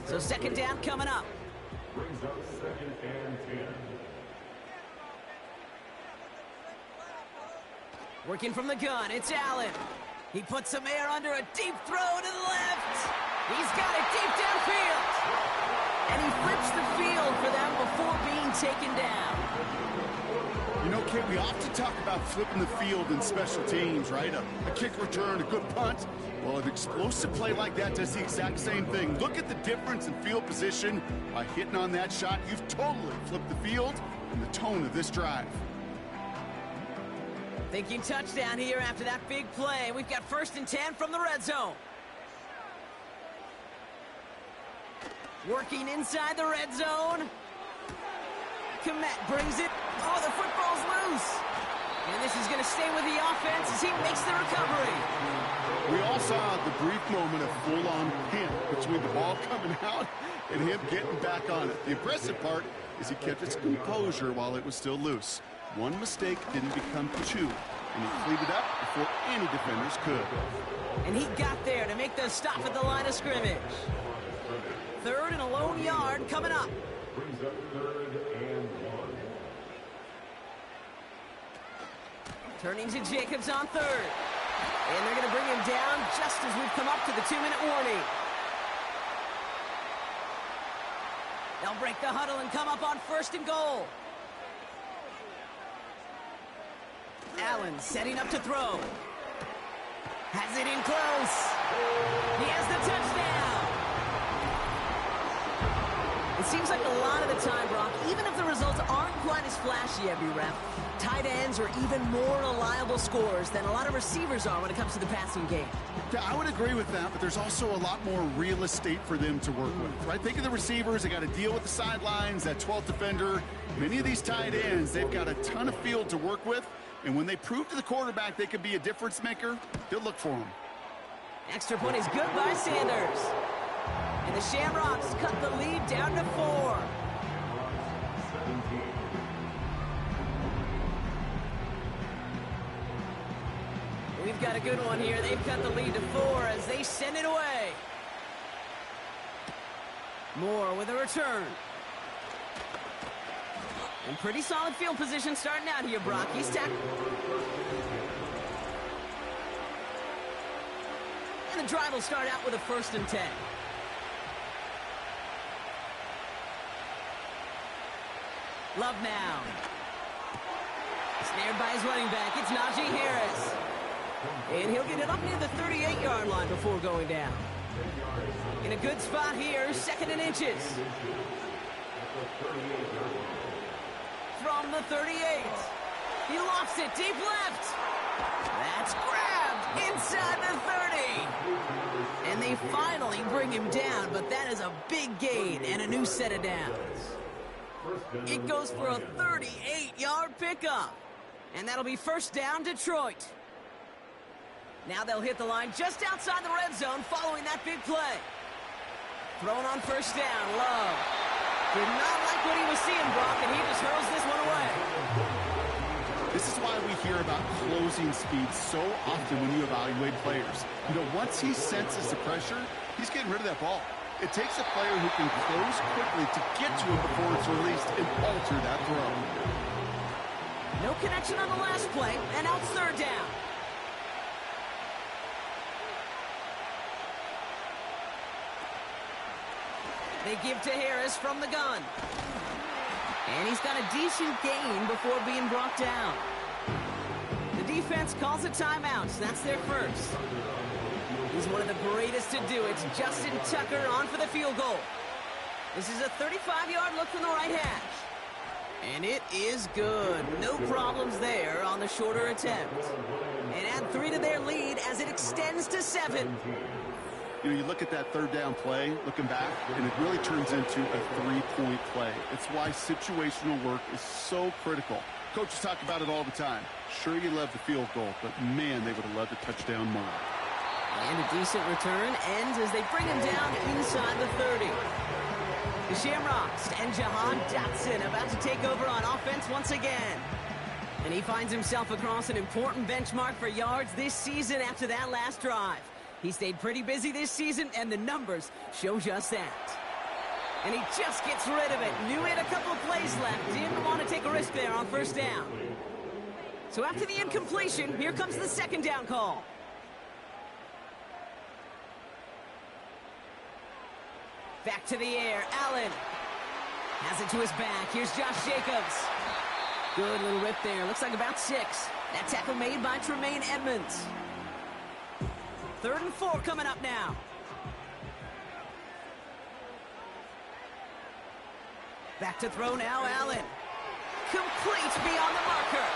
So 2nd down coming up. Brings up 2nd and 10. Working from the gun, it's Allen. He puts some air under a deep throw to the left. He's got it deep downfield. And he flips the field for them before being taken down. You know, Kid, we often talk about flipping the field in special teams, right? A kick return, a good punt. Well, an explosive play like that does the exact same thing. Look at the difference in field position. By hitting on that shot, you've totally flipped the field and the tone of this drive. Thinking touchdown here after that big play. We've got 1st and 10 from the red zone. Working inside the red zone. Komet brings it. Oh, the football's loose. And this is going to stay with the offense as he makes the recovery. We all saw the brief moment of full-on panic between the ball coming out and him getting back on it. The impressive part is he kept his composure while it was still loose. One mistake didn't become 2, and he cleaned it up before any defenders could. And he got there to make the stop at the line of scrimmage. 3rd and a lone yard coming up. brings up 3rd and 1. Turning to Jacobs on 3rd. And they're going to bring him down just as we've come up to the 2-minute warning. They'll break the huddle and come up on 1st and goal. Allen setting up to throw. Has it in close. He has the touchdown. It seems like a lot of the time, Brock, even if the results aren't quite as flashy every rep, tight ends are even more reliable scorers than a lot of receivers are when it comes to the passing game. Yeah, I would agree with that, but there's also a lot more real estate for them to work with, right? Think of the receivers. They got to deal with the sidelines, that 12th defender. Many of these tight ends, they've got a ton of field to work with, and when they prove to the quarterback they could be a difference maker, they'll look for them. Extra point is good by Sanders. And the Shamrocks cut the lead down to 4. We've got a good one here. They've cut the lead to 4 as they send it away. Moore with a return. And pretty solid field position starting out here, Brock. He's tackled. And the drive will start out with a 1st and 10. Love now. Snared by his running back. It's Najee Harris. And he'll get it up near the 38-yard line before going down. In a good spot here, 2nd and inches. From the 38. He lofts it deep left. That's grabbed inside the 30. And they finally bring him down, but that is a big gain and a new set of downs. It goes for a 38-yard pickup. And that'll be 1st down, Detroit. Now they'll hit the line just outside the red zone following that big play. Thrown on 1st down, Love. Did not like what he was seeing, Brock, and he just hurls this one away. This is why we hear about closing speed so often when you evaluate players. You know, once he senses the pressure, he's getting rid of that ball. It takes a player who can close quickly to get to it before it's released and alter that throw. No connection on the last play, and now it's 3rd down. They give to Harris from the gun. And he's got a decent gain before being brought down. The defense calls a timeout. That's their 1st. He's one of the greatest to do it. Justin Tucker on for the field goal. This is a 35-yard look from the right hash. And it is good. No problems there on the shorter attempt. And add 3 to their lead as it extends to 7. You know, you look at that 3rd down play, looking back, and it really turns into a 3-point play. It's why situational work is so critical. Coaches talk about it all the time. Sure, you love the field goal, but man, they would have loved a touchdown more. And a decent return ends as they bring him down inside the 30. The Shamrocks and Jahan Dotson about to take over on offense once again. And he finds himself across an important benchmark for yards this season after that last drive. He stayed pretty busy this season, and the numbers show just that. And he just gets rid of it. Knew he had a couple of plays left. Didn't want to take a risk there on 1st down. So after the incompletion, here comes the 2nd down call. Back to the air. Allen has it to his back. Here's Josh Jacobs. Good little rip there. Looks like about 6. That tackle made by Tremaine Edmonds. 3rd and 4 coming up now. Back to throw now, Allen. Complete beyond the marker.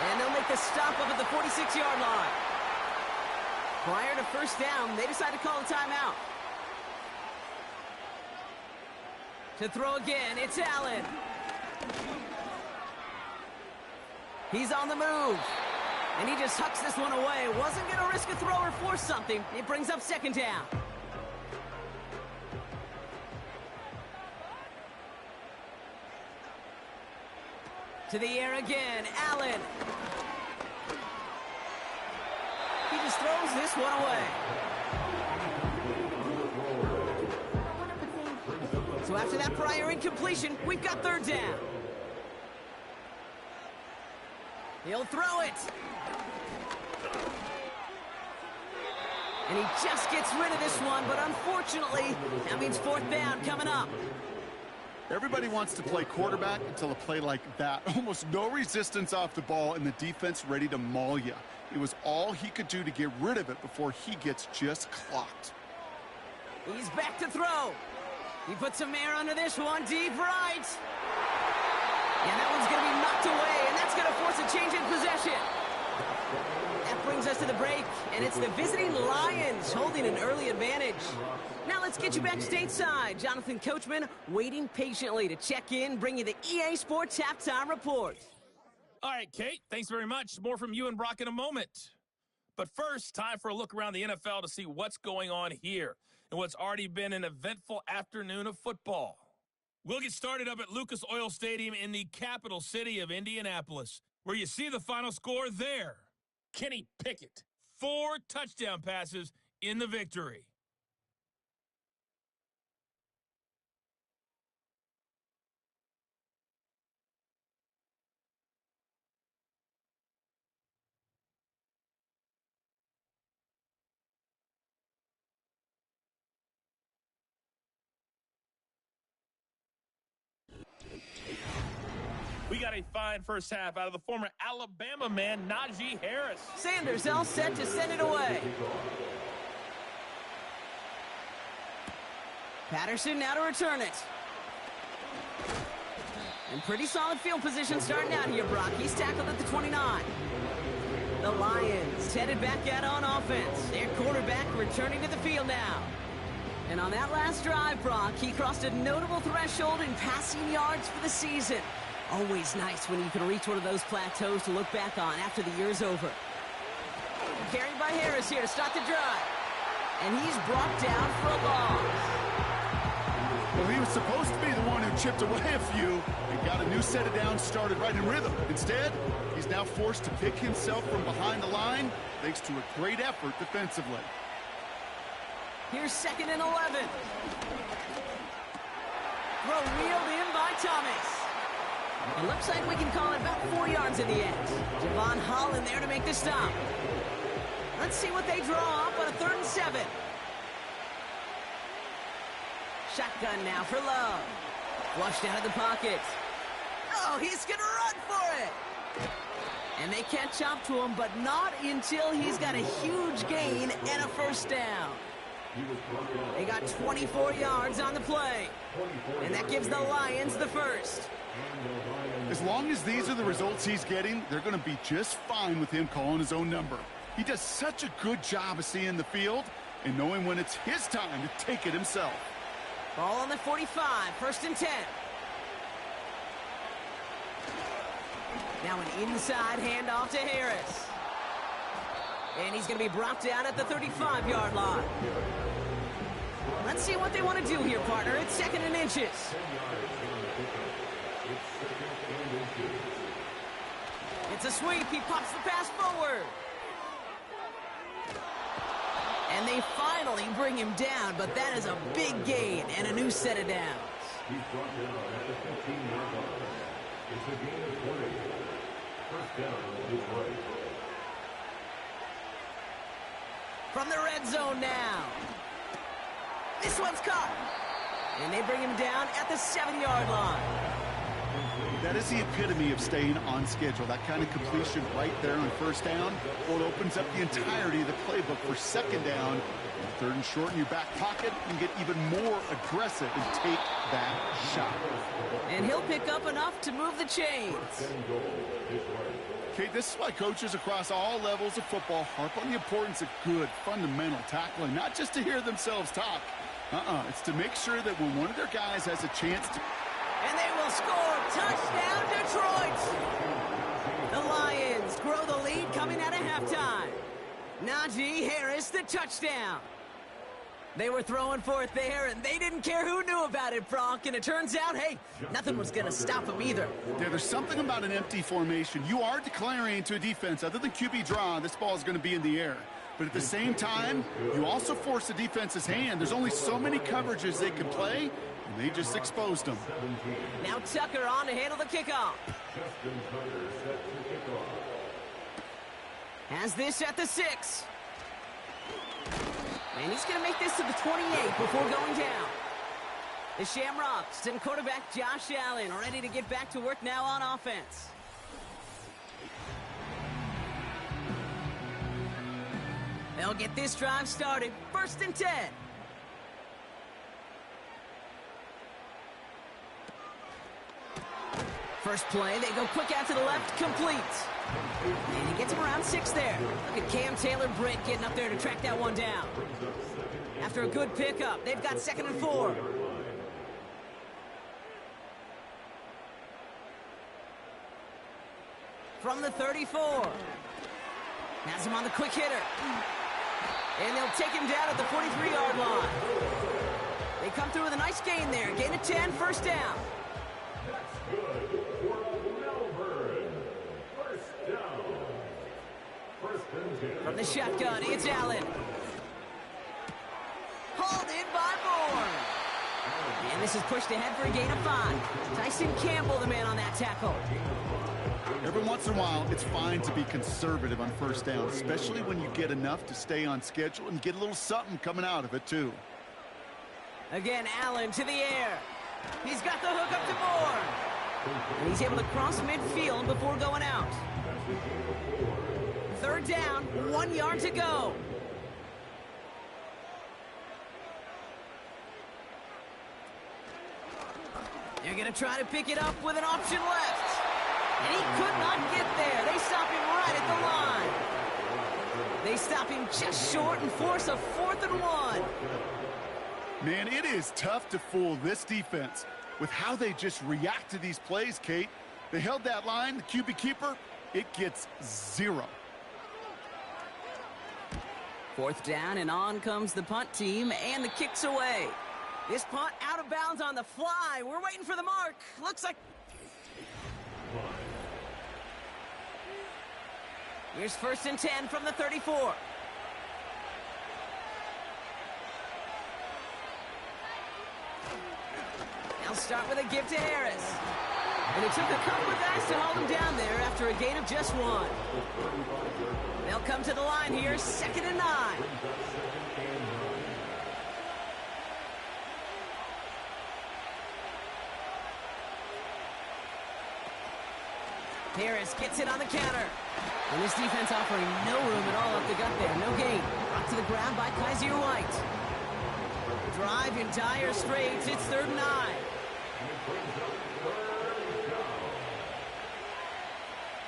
And they'll make the stop up at the 46-yard line. Prior to 1st down, they decide to call a timeout. To throw again, it's Allen. He's on the move. And he just hucks this one away. Wasn't going to risk a throw or force something. It brings up 2nd down. To the air again, Allen. He just throws this one away. So after that prior incompletion, we've got third down. He'll throw it. And he just gets rid of this one, but unfortunately, that means fourth down coming up. Everybody wants to play quarterback until a play like that. Almost no resistance off the ball and the defense ready to maul you. It was all he could do to get rid of it before he gets just clocked. He's back to throw. He puts some air under this one, deep right. And that one's going to be knocked away, and that's going to force a change in possession. That brings us to the break, and it's the visiting Lions holding an early advantage. Now let's get you back stateside. Jonathan Coachman waiting patiently to check in, bring you the EA Sports Halftime Report. All right, Kate, thanks very much. More from you and Brock in a moment. But first, time for a look around the NFL to see what's going on here in what's already been an eventful afternoon of football. We'll get started up at Lucas Oil Stadium in the capital city of Indianapolis, where you see the final score there. Kenny Pickett, 4 touchdown passes in the victory. We got a fine first half out of the former Alabama man, Najee Harris. Sanders all set to send it away. Patterson now to return it. And pretty solid field position starting out here, Brock. He's tackled at the 29. The Lions headed back out on offense. Their quarterback returning to the field now. And on that last drive, Brock, he crossed a notable threshold in passing yards for the season. Always nice when you can reach one of those plateaus to look back on after the year's over. Carried by Harris here to start the drive. And he's brought down for a loss. Well, he was supposed to be the one who chipped away a few and got a new set of downs started right in rhythm. Instead, he's now forced to pick himself from behind the line thanks to a great effort defensively. Here's 2nd and 11. Throw wheeled in by Thomas. It looks like we can call it about 4 yards in the end. Javon Holland there to make the stop. Let's see what they draw up on a 3rd and 7. Shotgun now for Love. Flushed out of the pocket. Oh, he's going to run for it. And they catch up to him, but not until he's got a huge gain and a first down. They got 24 yards on the play. And that gives the Lions the first. As long as these are the results he's getting, they're going to be just fine with him calling his own number. He does such a good job of seeing the field and knowing when it's his time to take it himself. Ball on the 45, 1st and 10. Now an inside handoff to Harris. And he's going to be brought down at the 35-yard line. Let's see what they want to do here, partner. It's 2nd and inches. It's a sweep. He pops the pass forward. And they finally bring him down, but that is a big gain and a new set of downs. He's brought down at the 15-yard line. It's a gain of 20. First down, Detroit. From the red zone now. This one's caught. And they bring him down at the 7-yard line. That is the epitome of staying on schedule. That kind of completion right there on first down. Well, it opens up the entirety of the playbook for second down. 3rd and short in your back pocket, and get even more aggressive and take that shot. And he'll pick up enough to move the chains. Okay, this is why coaches across all levels of football harp on the importance of good, fundamental tackling, not just to hear themselves talk. It's to make sure that when one of their guys has a chance to... And they will score. Touchdown, Detroit! The Lions grow the lead coming out of halftime. Najee Harris, the touchdown. They were throwing for it there, and they didn't care who knew about it, Brock. And it turns out, hey, nothing was going to stop them either. Yeah, there's something about an empty formation. You are declaring to a defense, other than QB draw, this ball is going to be in the air. But at the same time, you also force the defense's hand. There's only so many coverages they can play, And they just exposed him. Now Tucker on to handle the kickoff. Justin Tucker set to kick off. Has this at the 6. And he's going to make this to the 28 before going down. The Shamrocks and quarterback Josh Allen are ready to get back to work now on offense. They'll get this drive started. 1st and 10. First play, they go quick out to the left, complete. And he gets him around 6 there. Look at Cam Taylor-Britt getting up there to track that one down. After a good pickup, they've got 2nd and 4. From the 34. Has him on the quick hitter. And they'll take him down at the 43-yard line. They come through with a nice gain there. Gain of 10, 1st down. That's good for Melbourne. 1st down. 1st and 10. From the shotgun, it's Allen. Hauled in by Moore. And this is pushed ahead for a gain of 5. Tyson Campbell, the man on that tackle. Every once in a while, it's fine to be conservative on 1st down, especially when you get enough to stay on schedule and get a little something coming out of it, too. Again, Allen to the air. He's got the hook up to Moore. And he's able to cross midfield before going out. 3rd down, 1 yard to go. They're going to try to pick it up with an option left. And he could not get there. They stop him right at the line. They stop him just short and force a 4th and 1. Man, it is tough to fool this defense with how they just react to these plays, Kate. They held that line, the QB keeper, it gets 0. 4th down, and on comes the punt team, and the kick's away. This punt out of bounds on the fly. We're waiting for the mark. Looks like... Here's 1st and 10 from the 34. They'll start with a give to Harris. And it took a couple of guys to hold him down there after a gain of just 1. They'll come to the line here, 2nd and 9. Harris gets it on the counter. And this defense offering no room at all up the gut there. No gain. Brought to the ground by Kaiser White. Drive in dire straits. It's 3rd and 9.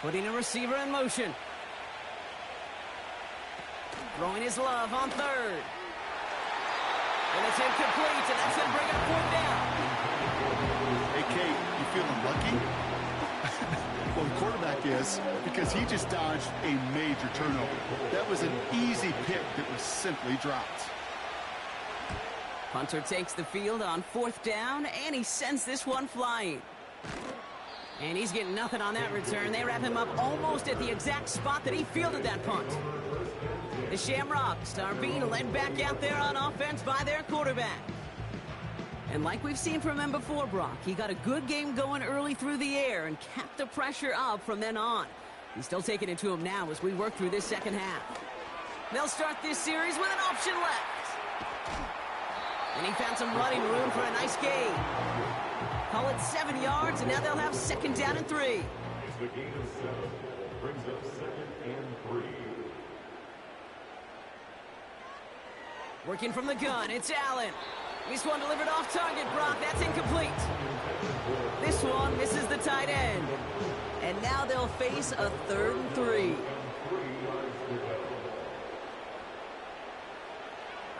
Putting a receiver in motion. Throwing his love on 3rd. And it's incomplete, and that's going to bring up 4th down. Hey, Kate, you feeling lucky? Well, the quarterback is, because he just dodged a major turnover. That was an easy pick that was simply dropped. Punter takes the field on 4th down, and he sends this one flying. And he's getting nothing on that return. They wrap him up almost at the exact spot that he fielded that punt. The Shamrocks are being led back out there on offense by their quarterback. And like we've seen from him before, Brock, he got a good game going early through the air and kept the pressure up from then on. He's still taking it to him now as we work through this 2nd half. They'll start this series with an option left. And he found some running room for a nice gain. Call it 7 yards, and now they'll have 2nd down and 3. The gain of 7 brings up 2nd and 3. Working from the gun, it's Allen. This one delivered off target, Brock. That's incomplete. This one misses the tight end. And now they'll face a 3rd and 3.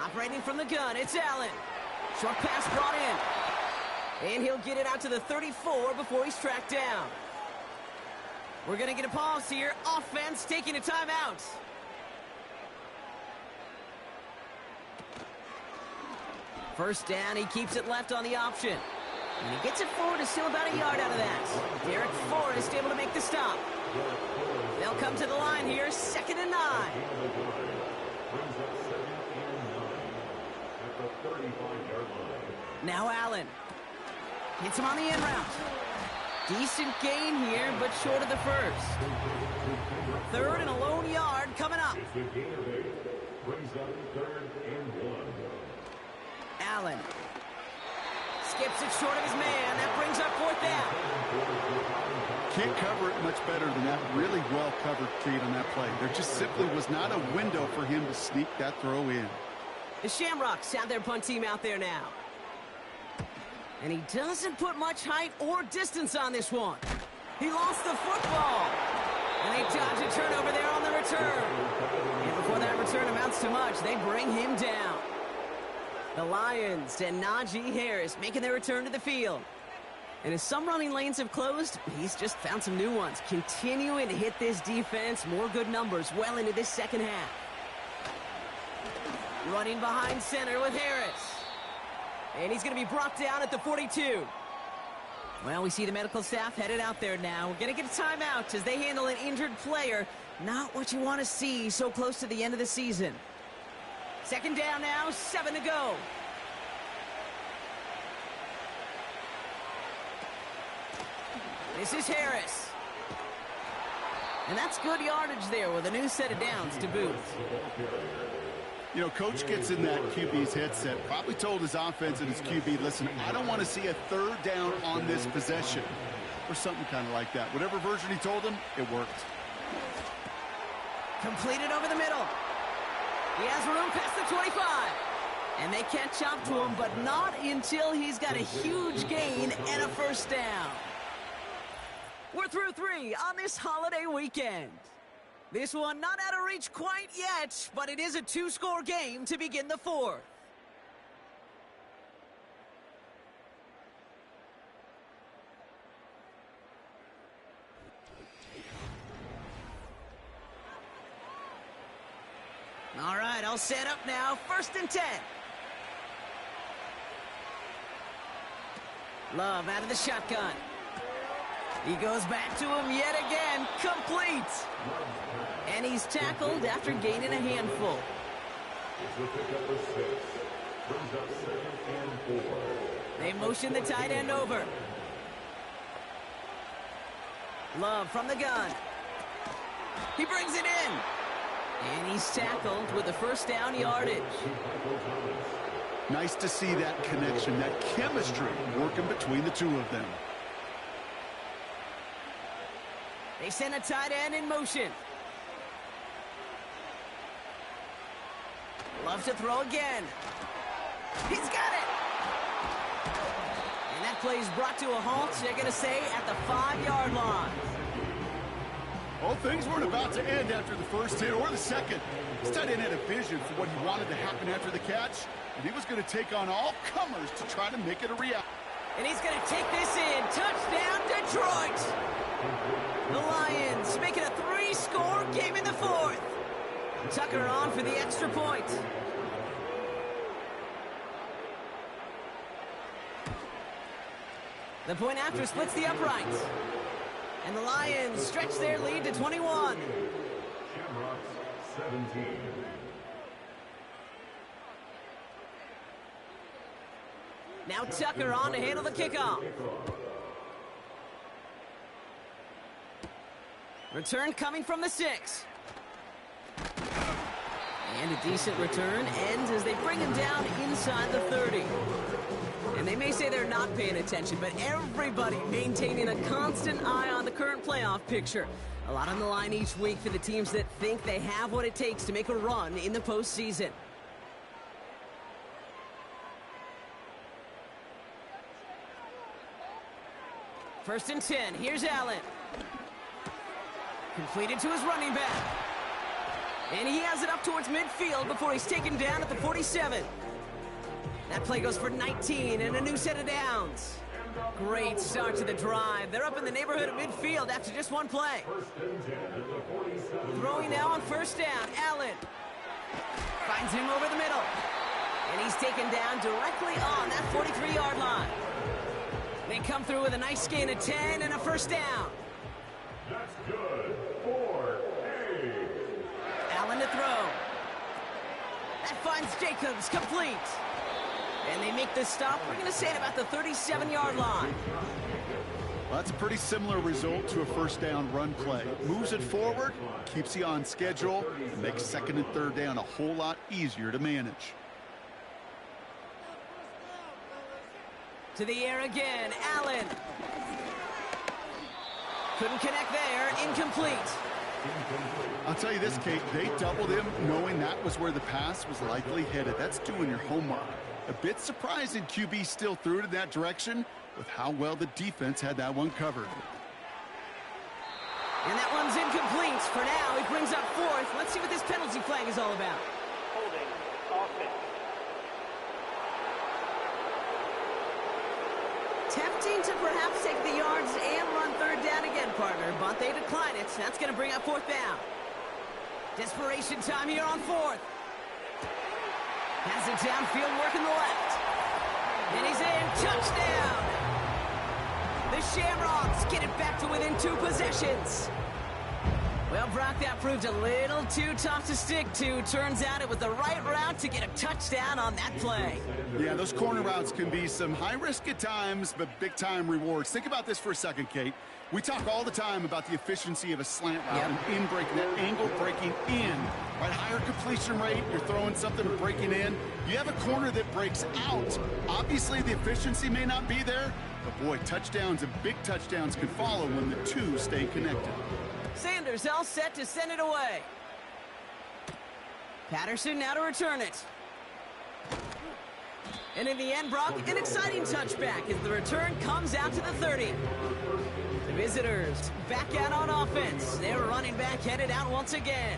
Operating from the gun, it's Allen. Short pass brought in. And he'll get it out to the 34 before he's tracked down. We're going to get a pause here. Offense taking a timeout. First down, he keeps it left on the option. And he gets it forward to still about a yard out of that. Derek Forrest able to make the stop. They'll come to the line here, 2nd and 9. Now Allen Hits him on the in route. Decent gain here, but short of the first. 3rd and a lone yard coming up. It's the gain of 8. Brings up 3rd and 1. Allen. Skips it short of his man. That brings up 4th down. Can't cover it much better than that. Really well covered, Kate, on that play. There just simply was not a window for him to sneak that throw in. The Shamrocks have their punt team out there now. And he doesn't put much height or distance on this one. He lost the football. And they dodge a turnover there on the return. And before that return amounts to much, they bring him down. The Lions and Najee Harris making their return to the field. And as some running lanes have closed, he's just found some new ones. Continuing to hit this defense, more good numbers well into this second half. Running behind center with Harris. And he's going to be brought down at the 42. Well, we see the medical staff headed out there now. We're going to get a timeout as they handle an injured player. Not what you want to see so close to the end of the season. 2nd down now, 7 to go. This is Harris. And that's good yardage there with a new set of downs to boot. You know, Coach gets in that QB's headset, probably told his offense and his QB, listen, I don't want to see a 3rd down on this possession. Or something kind of like that. Whatever version he told him, it worked. Completed over the middle. He has room past the 25. And they catch up to him, but not until he's got a huge gain and a 1st down. We're through 3 on this holiday weekend. This one not out of reach quite yet, but it is a 2-score game to begin the 4th. All right, all set up now. 1st and 10. Love out of the shotgun. He goes back to him yet again. Complete. And he's tackled after gaining a handful. They motion the tight end over. Love from the gun. He brings it in. And he's tackled with the 1st down yardage. Nice to see that connection, that chemistry working between the two of them. They send a tight end in motion. Loves to throw again. He's got it. And that play is brought to a halt, they're going to say, at the 5-yard line. Well, things weren't about to end after the first hit or the second. This tight end had a vision for what he wanted to happen after the catch, and he was going to take on all comers to try to make it a reality. And he's going to take this in. Touchdown, Detroit. The Lions make it a 3-score game in the 4th. Tucker on for the extra point. The point after splits the uprights. And the Lions stretch their lead to 21. Shamrocks 17. Now Tucker on to handle the kickoff. Return coming from the 6. And a decent return ends as they bring him down inside the 30. And they may say they're not paying attention, but everybody maintaining a constant eye on the current playoff picture. A lot on the line each week for the teams that think they have what it takes to make a run in the postseason. First and 10. Here's Allen. Completed to his running back. And he has it up towards midfield before he's taken down at the 47. That play goes for 19 and a new set of downs. Great start to the drive. They're up in the neighborhood of midfield after just one play. Throwing now on 1st down. Allen finds him over the middle. And he's taken down directly on that 43-yard line. They come through with a nice gain of 10 and a 1st down. That's good for Allen to throw. That finds Jacobs complete. And they make the stop. We're going to say at about the 37-yard line. Well, that's a pretty similar result to a first down run play. Moves it forward, keeps you on schedule, and makes second and third down a whole lot easier to manage. To the air again, Allen. Couldn't connect there, incomplete. I'll tell you this, Kate, they doubled him knowing that was where the pass was likely headed. That's doing your homework. A bit surprising QB still threw it in that direction with how well the defense had that one covered. And that one's incomplete. For now, he brings up fourth. Let's see what this penalty flag is all about. Holding offense. Tempting to perhaps take the yards and run third down again, partner, but they decline it. That's going to bring up fourth down. Desperation time here on fourth. Has it downfield, working the left. And he's in. Touchdown! The Shamrocks get it back to within 2 possessions. Well, Brock, that proved a little too tough to stick to. Turns out it was the right route to get a touchdown on that play. Yeah, those corner routes can be some high risk at times, but big-time rewards. Think about this for a second, Kate. We talk all the time about the efficiency of a slant route and in breaking, that angle breaking in. Right, higher completion rate, you're throwing something breaking in. You have a corner that breaks out. Obviously, the efficiency may not be there, but boy, touchdowns and big touchdowns can follow when the two stay connected. Sanders all set to send it away. Patterson now to return it. And in the end, Brock, an exciting touchback as the return comes out to the 30. The visitors back out on offense. Their running back headed out once again.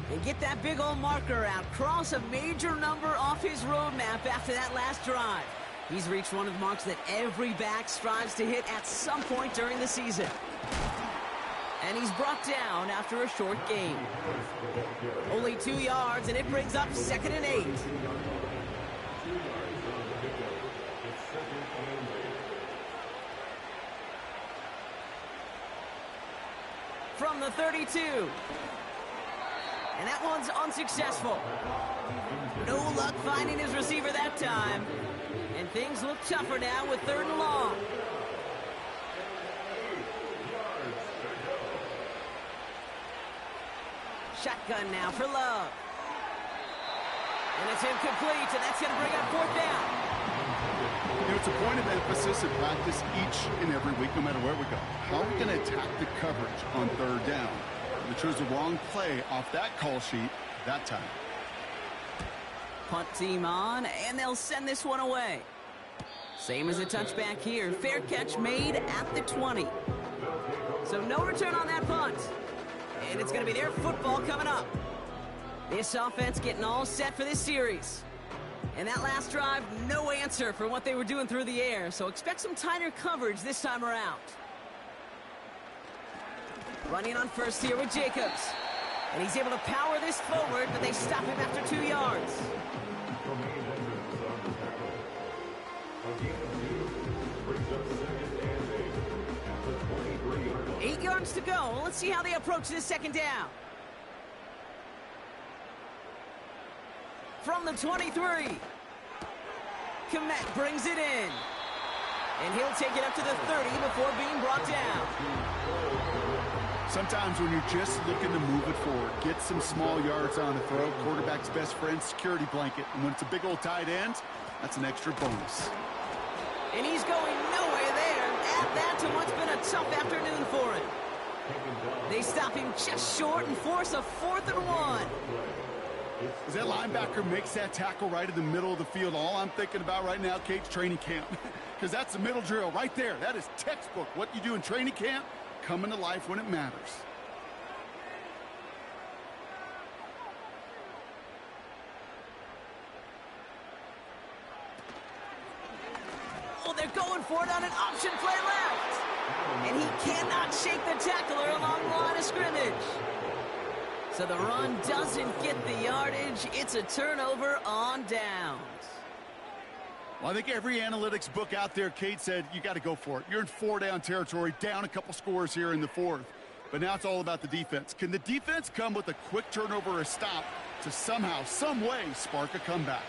They get that big old marker out, cross a major number off his roadmap after that last drive. He's reached one of the marks that every back strives to hit at some point during the season. And he's brought down after a short gain. Only 2 yards, and it brings up 2nd and 8. From the 32. And that one's unsuccessful. No luck finding his receiver that time. And things look tougher now with 3rd and long. Shotgun now for Love. And it's incomplete, and that's going to bring up 4th down. You know, it's a point of emphasis in practice each and every week, no matter where we go. How are we going to attack the coverage on 3rd down? They chose the wrong play off that call sheet that time. Punt team on, and they'll send this one away. Same as a touchback here. Fair catch made at the 20. So no return on that punt. And it's going to be their football coming up. This offense getting all set for this series. And that last drive, no answer for what they were doing through the air. So expect some tighter coverage this time around. Running on first here with Jacobs. And he's able to power this forward, but they stop him after 2 yards. 8 yards to go. Let's see how they approach this 2nd down. From the 23. Kmet brings it in. And he'll take it up to the 30 before being brought down. Sometimes when you're just looking to move it forward, get some small yards on the throw, quarterback's best friend, security blanket. And when it's a big old tight end, that's an extra bonus. And he's going nowhere there. Add that to what's been a tough afternoon for him. They stop him just short and force a 4th and 1. As that linebacker makes that tackle right in the middle of the field, all I'm thinking about right now, Kate's training camp. Because that's the middle drill right there. That is textbook. What you do in training camp, coming to life when it matters. Oh, they're going for it on an option play left. And he cannot shake the tackler along the line of scrimmage. So the run doesn't get the yardage. It's a turnover on downs. Well, I think every analytics book out there, Kate, said you got to go for it. You're in 4-down territory, down a couple scores here in the 4th. But now it's all about the defense. Can the defense come with a quick turnover or a stop to somehow, some way, spark a comeback?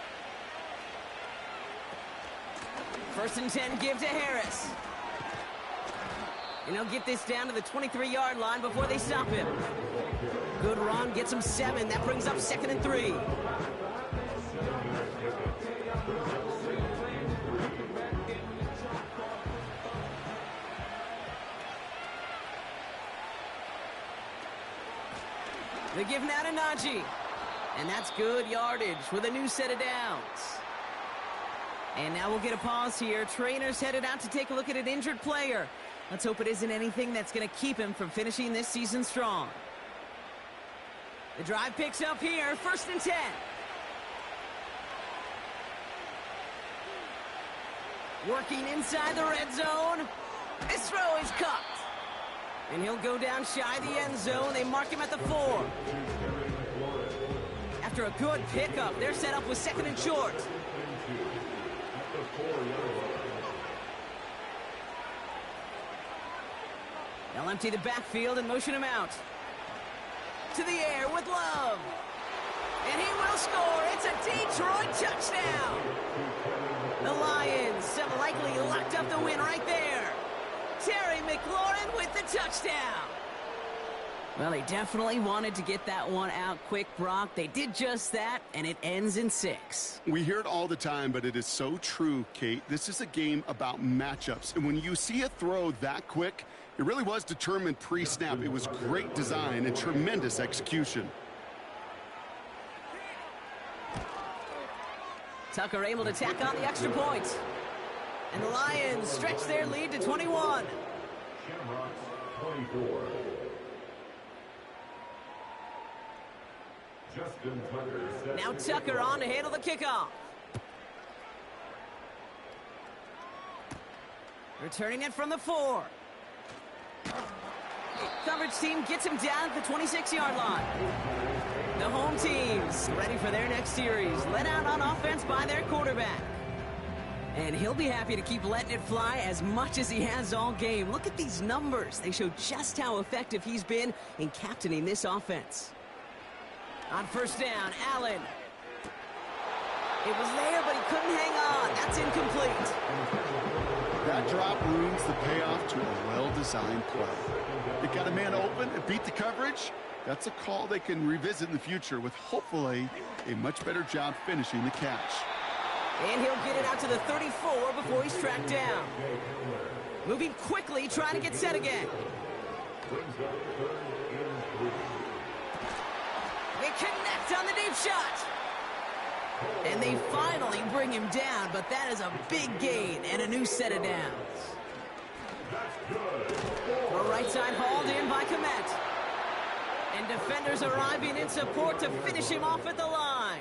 First and 10, give to Harris. And he'll get this down to the 23-yard line before they stop him. Good run, gets him 7. That brings up 2nd and 3. They give now to Najee. And that's good yardage with a new set of downs. And now we'll get a pause here. Trainer's headed out to take a look at an injured player. Let's hope it isn't anything that's going to keep him from finishing this season strong. The drive picks up here. First and 10. Working inside the red zone. This throw is cut. And he'll go down shy of the end zone. They mark him at the 4. After a good pickup, they're set up with 2nd and short. They'll empty the backfield and motion him out. To the air with Love. And he will score. It's a Detroit touchdown. The Lions have likely locked up the win right there. Terry McLaurin with the touchdown. Well, they definitely wanted to get that one out quick, Brock. They did just that, and it ends in 6. We hear it all the time, but it is so true, Kate. This is a game about matchups. And when you see a throw that quick, it really was determined pre-snap. It was great design and tremendous execution. Tucker able to tack on the extra point. And the Lions stretch their lead to 21. Shamrocks 24. Justin Tucker. Now Tucker on to handle the kickoff. Returning it from the 4. Coverage team gets him down at the 26-yard line. The home team's ready for their next series. Let out on offense by their quarterback. And he'll be happy to keep letting it fly as much as he has all game. Look at these numbers. They show just how effective he's been in captaining this offense. On first down, Allen. It was there, but he couldn't hang on. That's incomplete. That drop ruins the payoff to a well-designed play. It got a man open, it beat the coverage. That's a call they can revisit in the future with hopefully a much better job finishing the catch. And he'll get it out to the 34 before he's tracked down. Moving quickly, trying to get set again. They connect on the deep shot. And they finally bring him down, but that is a big gain and a new set of downs. The right side hauled in by Kmet. And defenders arriving in support to finish him off at the line.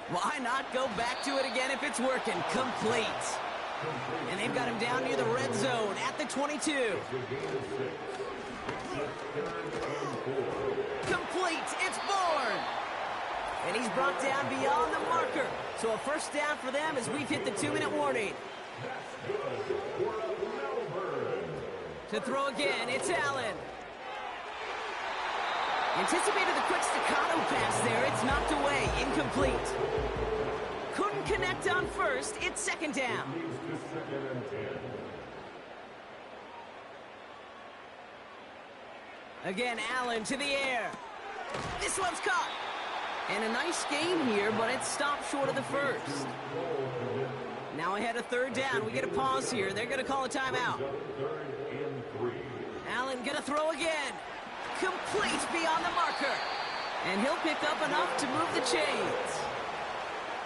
Why not go back to it again if it's working? Complete. And they've got him down near the red zone at the 22. Complete. It's Bourne. And he's brought down beyond the marker. So a first down for them as we've hit the 2-minute warning. To throw again, it's Allen. Anticipated the quick staccato pass there. It's knocked away. Incomplete. Couldn't connect on first. It's second down. Again, Allen to the air. This one's caught. And a nice gain here, but it stopped short of the first. Now ahead of third down. We get a pause here. They're going to call a timeout. Allen going to throw again. Complete beyond the marker. And he'll pick up enough to move the chains.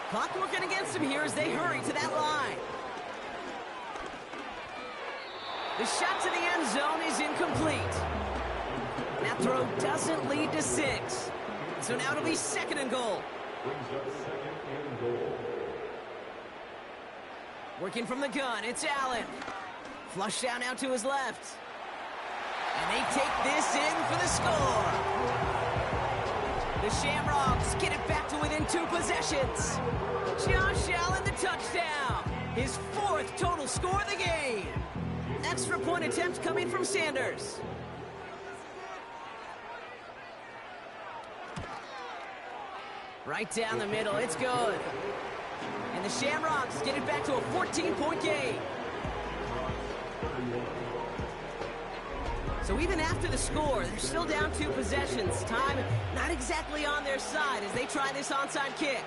Clock working against him here as they hurry to that line. The shot to the end zone is incomplete. That throw doesn't lead to 6. So now it'll be second and goal. Working from the gun, it's Allen. Flush down out to his left. And they take this in for the score. The Shamrocks get it back to within 2 possessions. Josh Allen, the touchdown. His 4th total score of the game. Extra point attempt coming from Sanders. Right down the middle, it's good. And the Shamrocks get it back to a 14-point game. So even after the score, they're still down 2 possessions. Time not exactly on their side as they try this onside kick.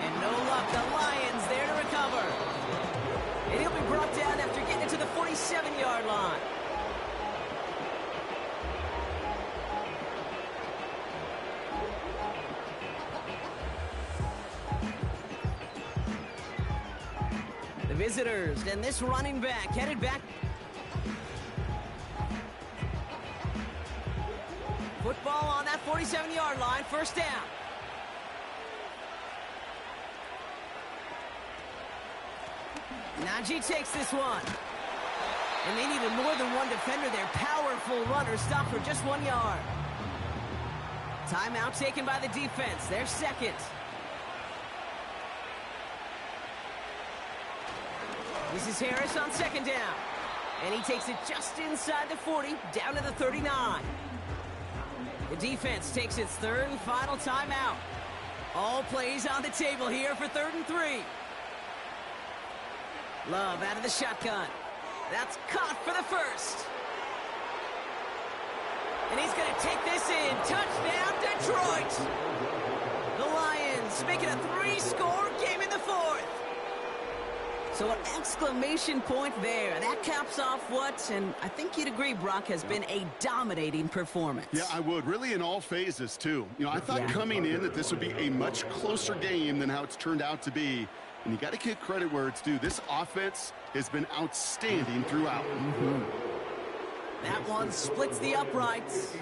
And no luck, the Lions there to recover. And he'll be brought down after getting it to the 47-yard line. The visitors, and this running back headed back. Football on that 47-yard line, first down. Najee takes this one. And they needed more than one defender there. Powerful runner, stopped for just 1 yard. Timeout taken by the defense. Their second. This is Harris on second down. And he takes it just inside the 40, down to the 39. The defense takes its third and final timeout. All plays on the table here for 3rd and 3. Love out of the shotgun. That's caught for the first. And he's going to take this in. Touchdown, Detroit. The Lions make it a 3-score game in the 4th. So an exclamation point there. That caps off what, and I think you'd agree, Brock, has been a dominating performance. Yeah, I would. Really in all phases, too. You know, I thought coming in that this would be a much closer game than how it's turned out to be. And you got to give credit where it's due. This offense has been outstanding throughout. That one splits the uprights.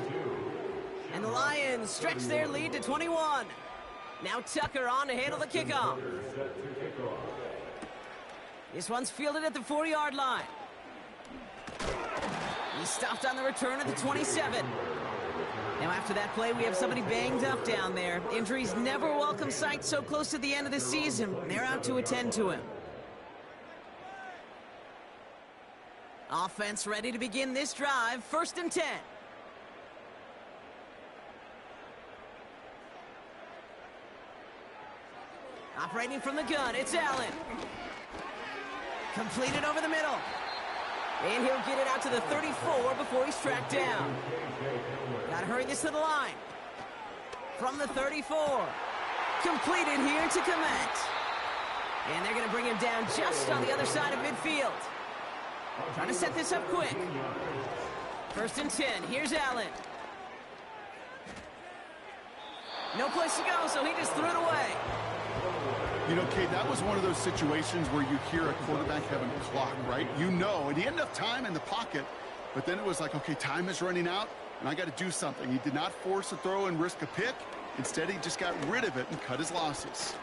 And the Lions stretch their lead to 21. Now Tucker on to handle the kickoff. This one's fielded at the 4-yard line. He stopped on the return at the 27. Now after that play, we have somebody banged up down there. Injuries never a welcome sight so close to the end of the season. They're out to attend to him. Offense ready to begin this drive. 1st and 10. Operating from the gun, it's Allen. Completed over the middle. And he'll get it out to the 34 before he's tracked down. Got to hurry this to the line. From the 34. Completed here to Kmet. And they're going to bring him down just on the other side of midfield. Trying to set this up quick. 1st and 10. Here's Allen. No place to go, so he just threw it away. You know, Kate, that was one of those situations where you hear a quarterback having a clock, right? You know, and he had enough time in the pocket, but then it was like, okay, time is running out, and I got to do something. He did not force a throw and risk a pick. Instead, he just got rid of it and cut his losses.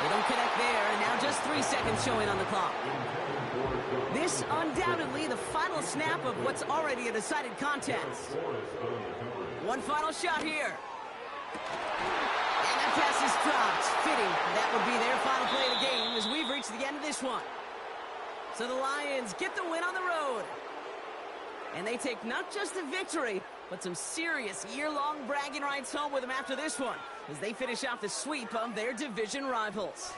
They don't connect there, and now just 3 seconds showing on the clock. This undoubtedly the final snap of what's already a decided contest. One final shot here. And that pass is dropped. Fitting. That would be their final play of the game as we've reached the end of this one. So the Lions get the win on the road. And they take not just a victory, but some serious year-long bragging rights home with them after this one, as they finish off the sweep of their division rivals.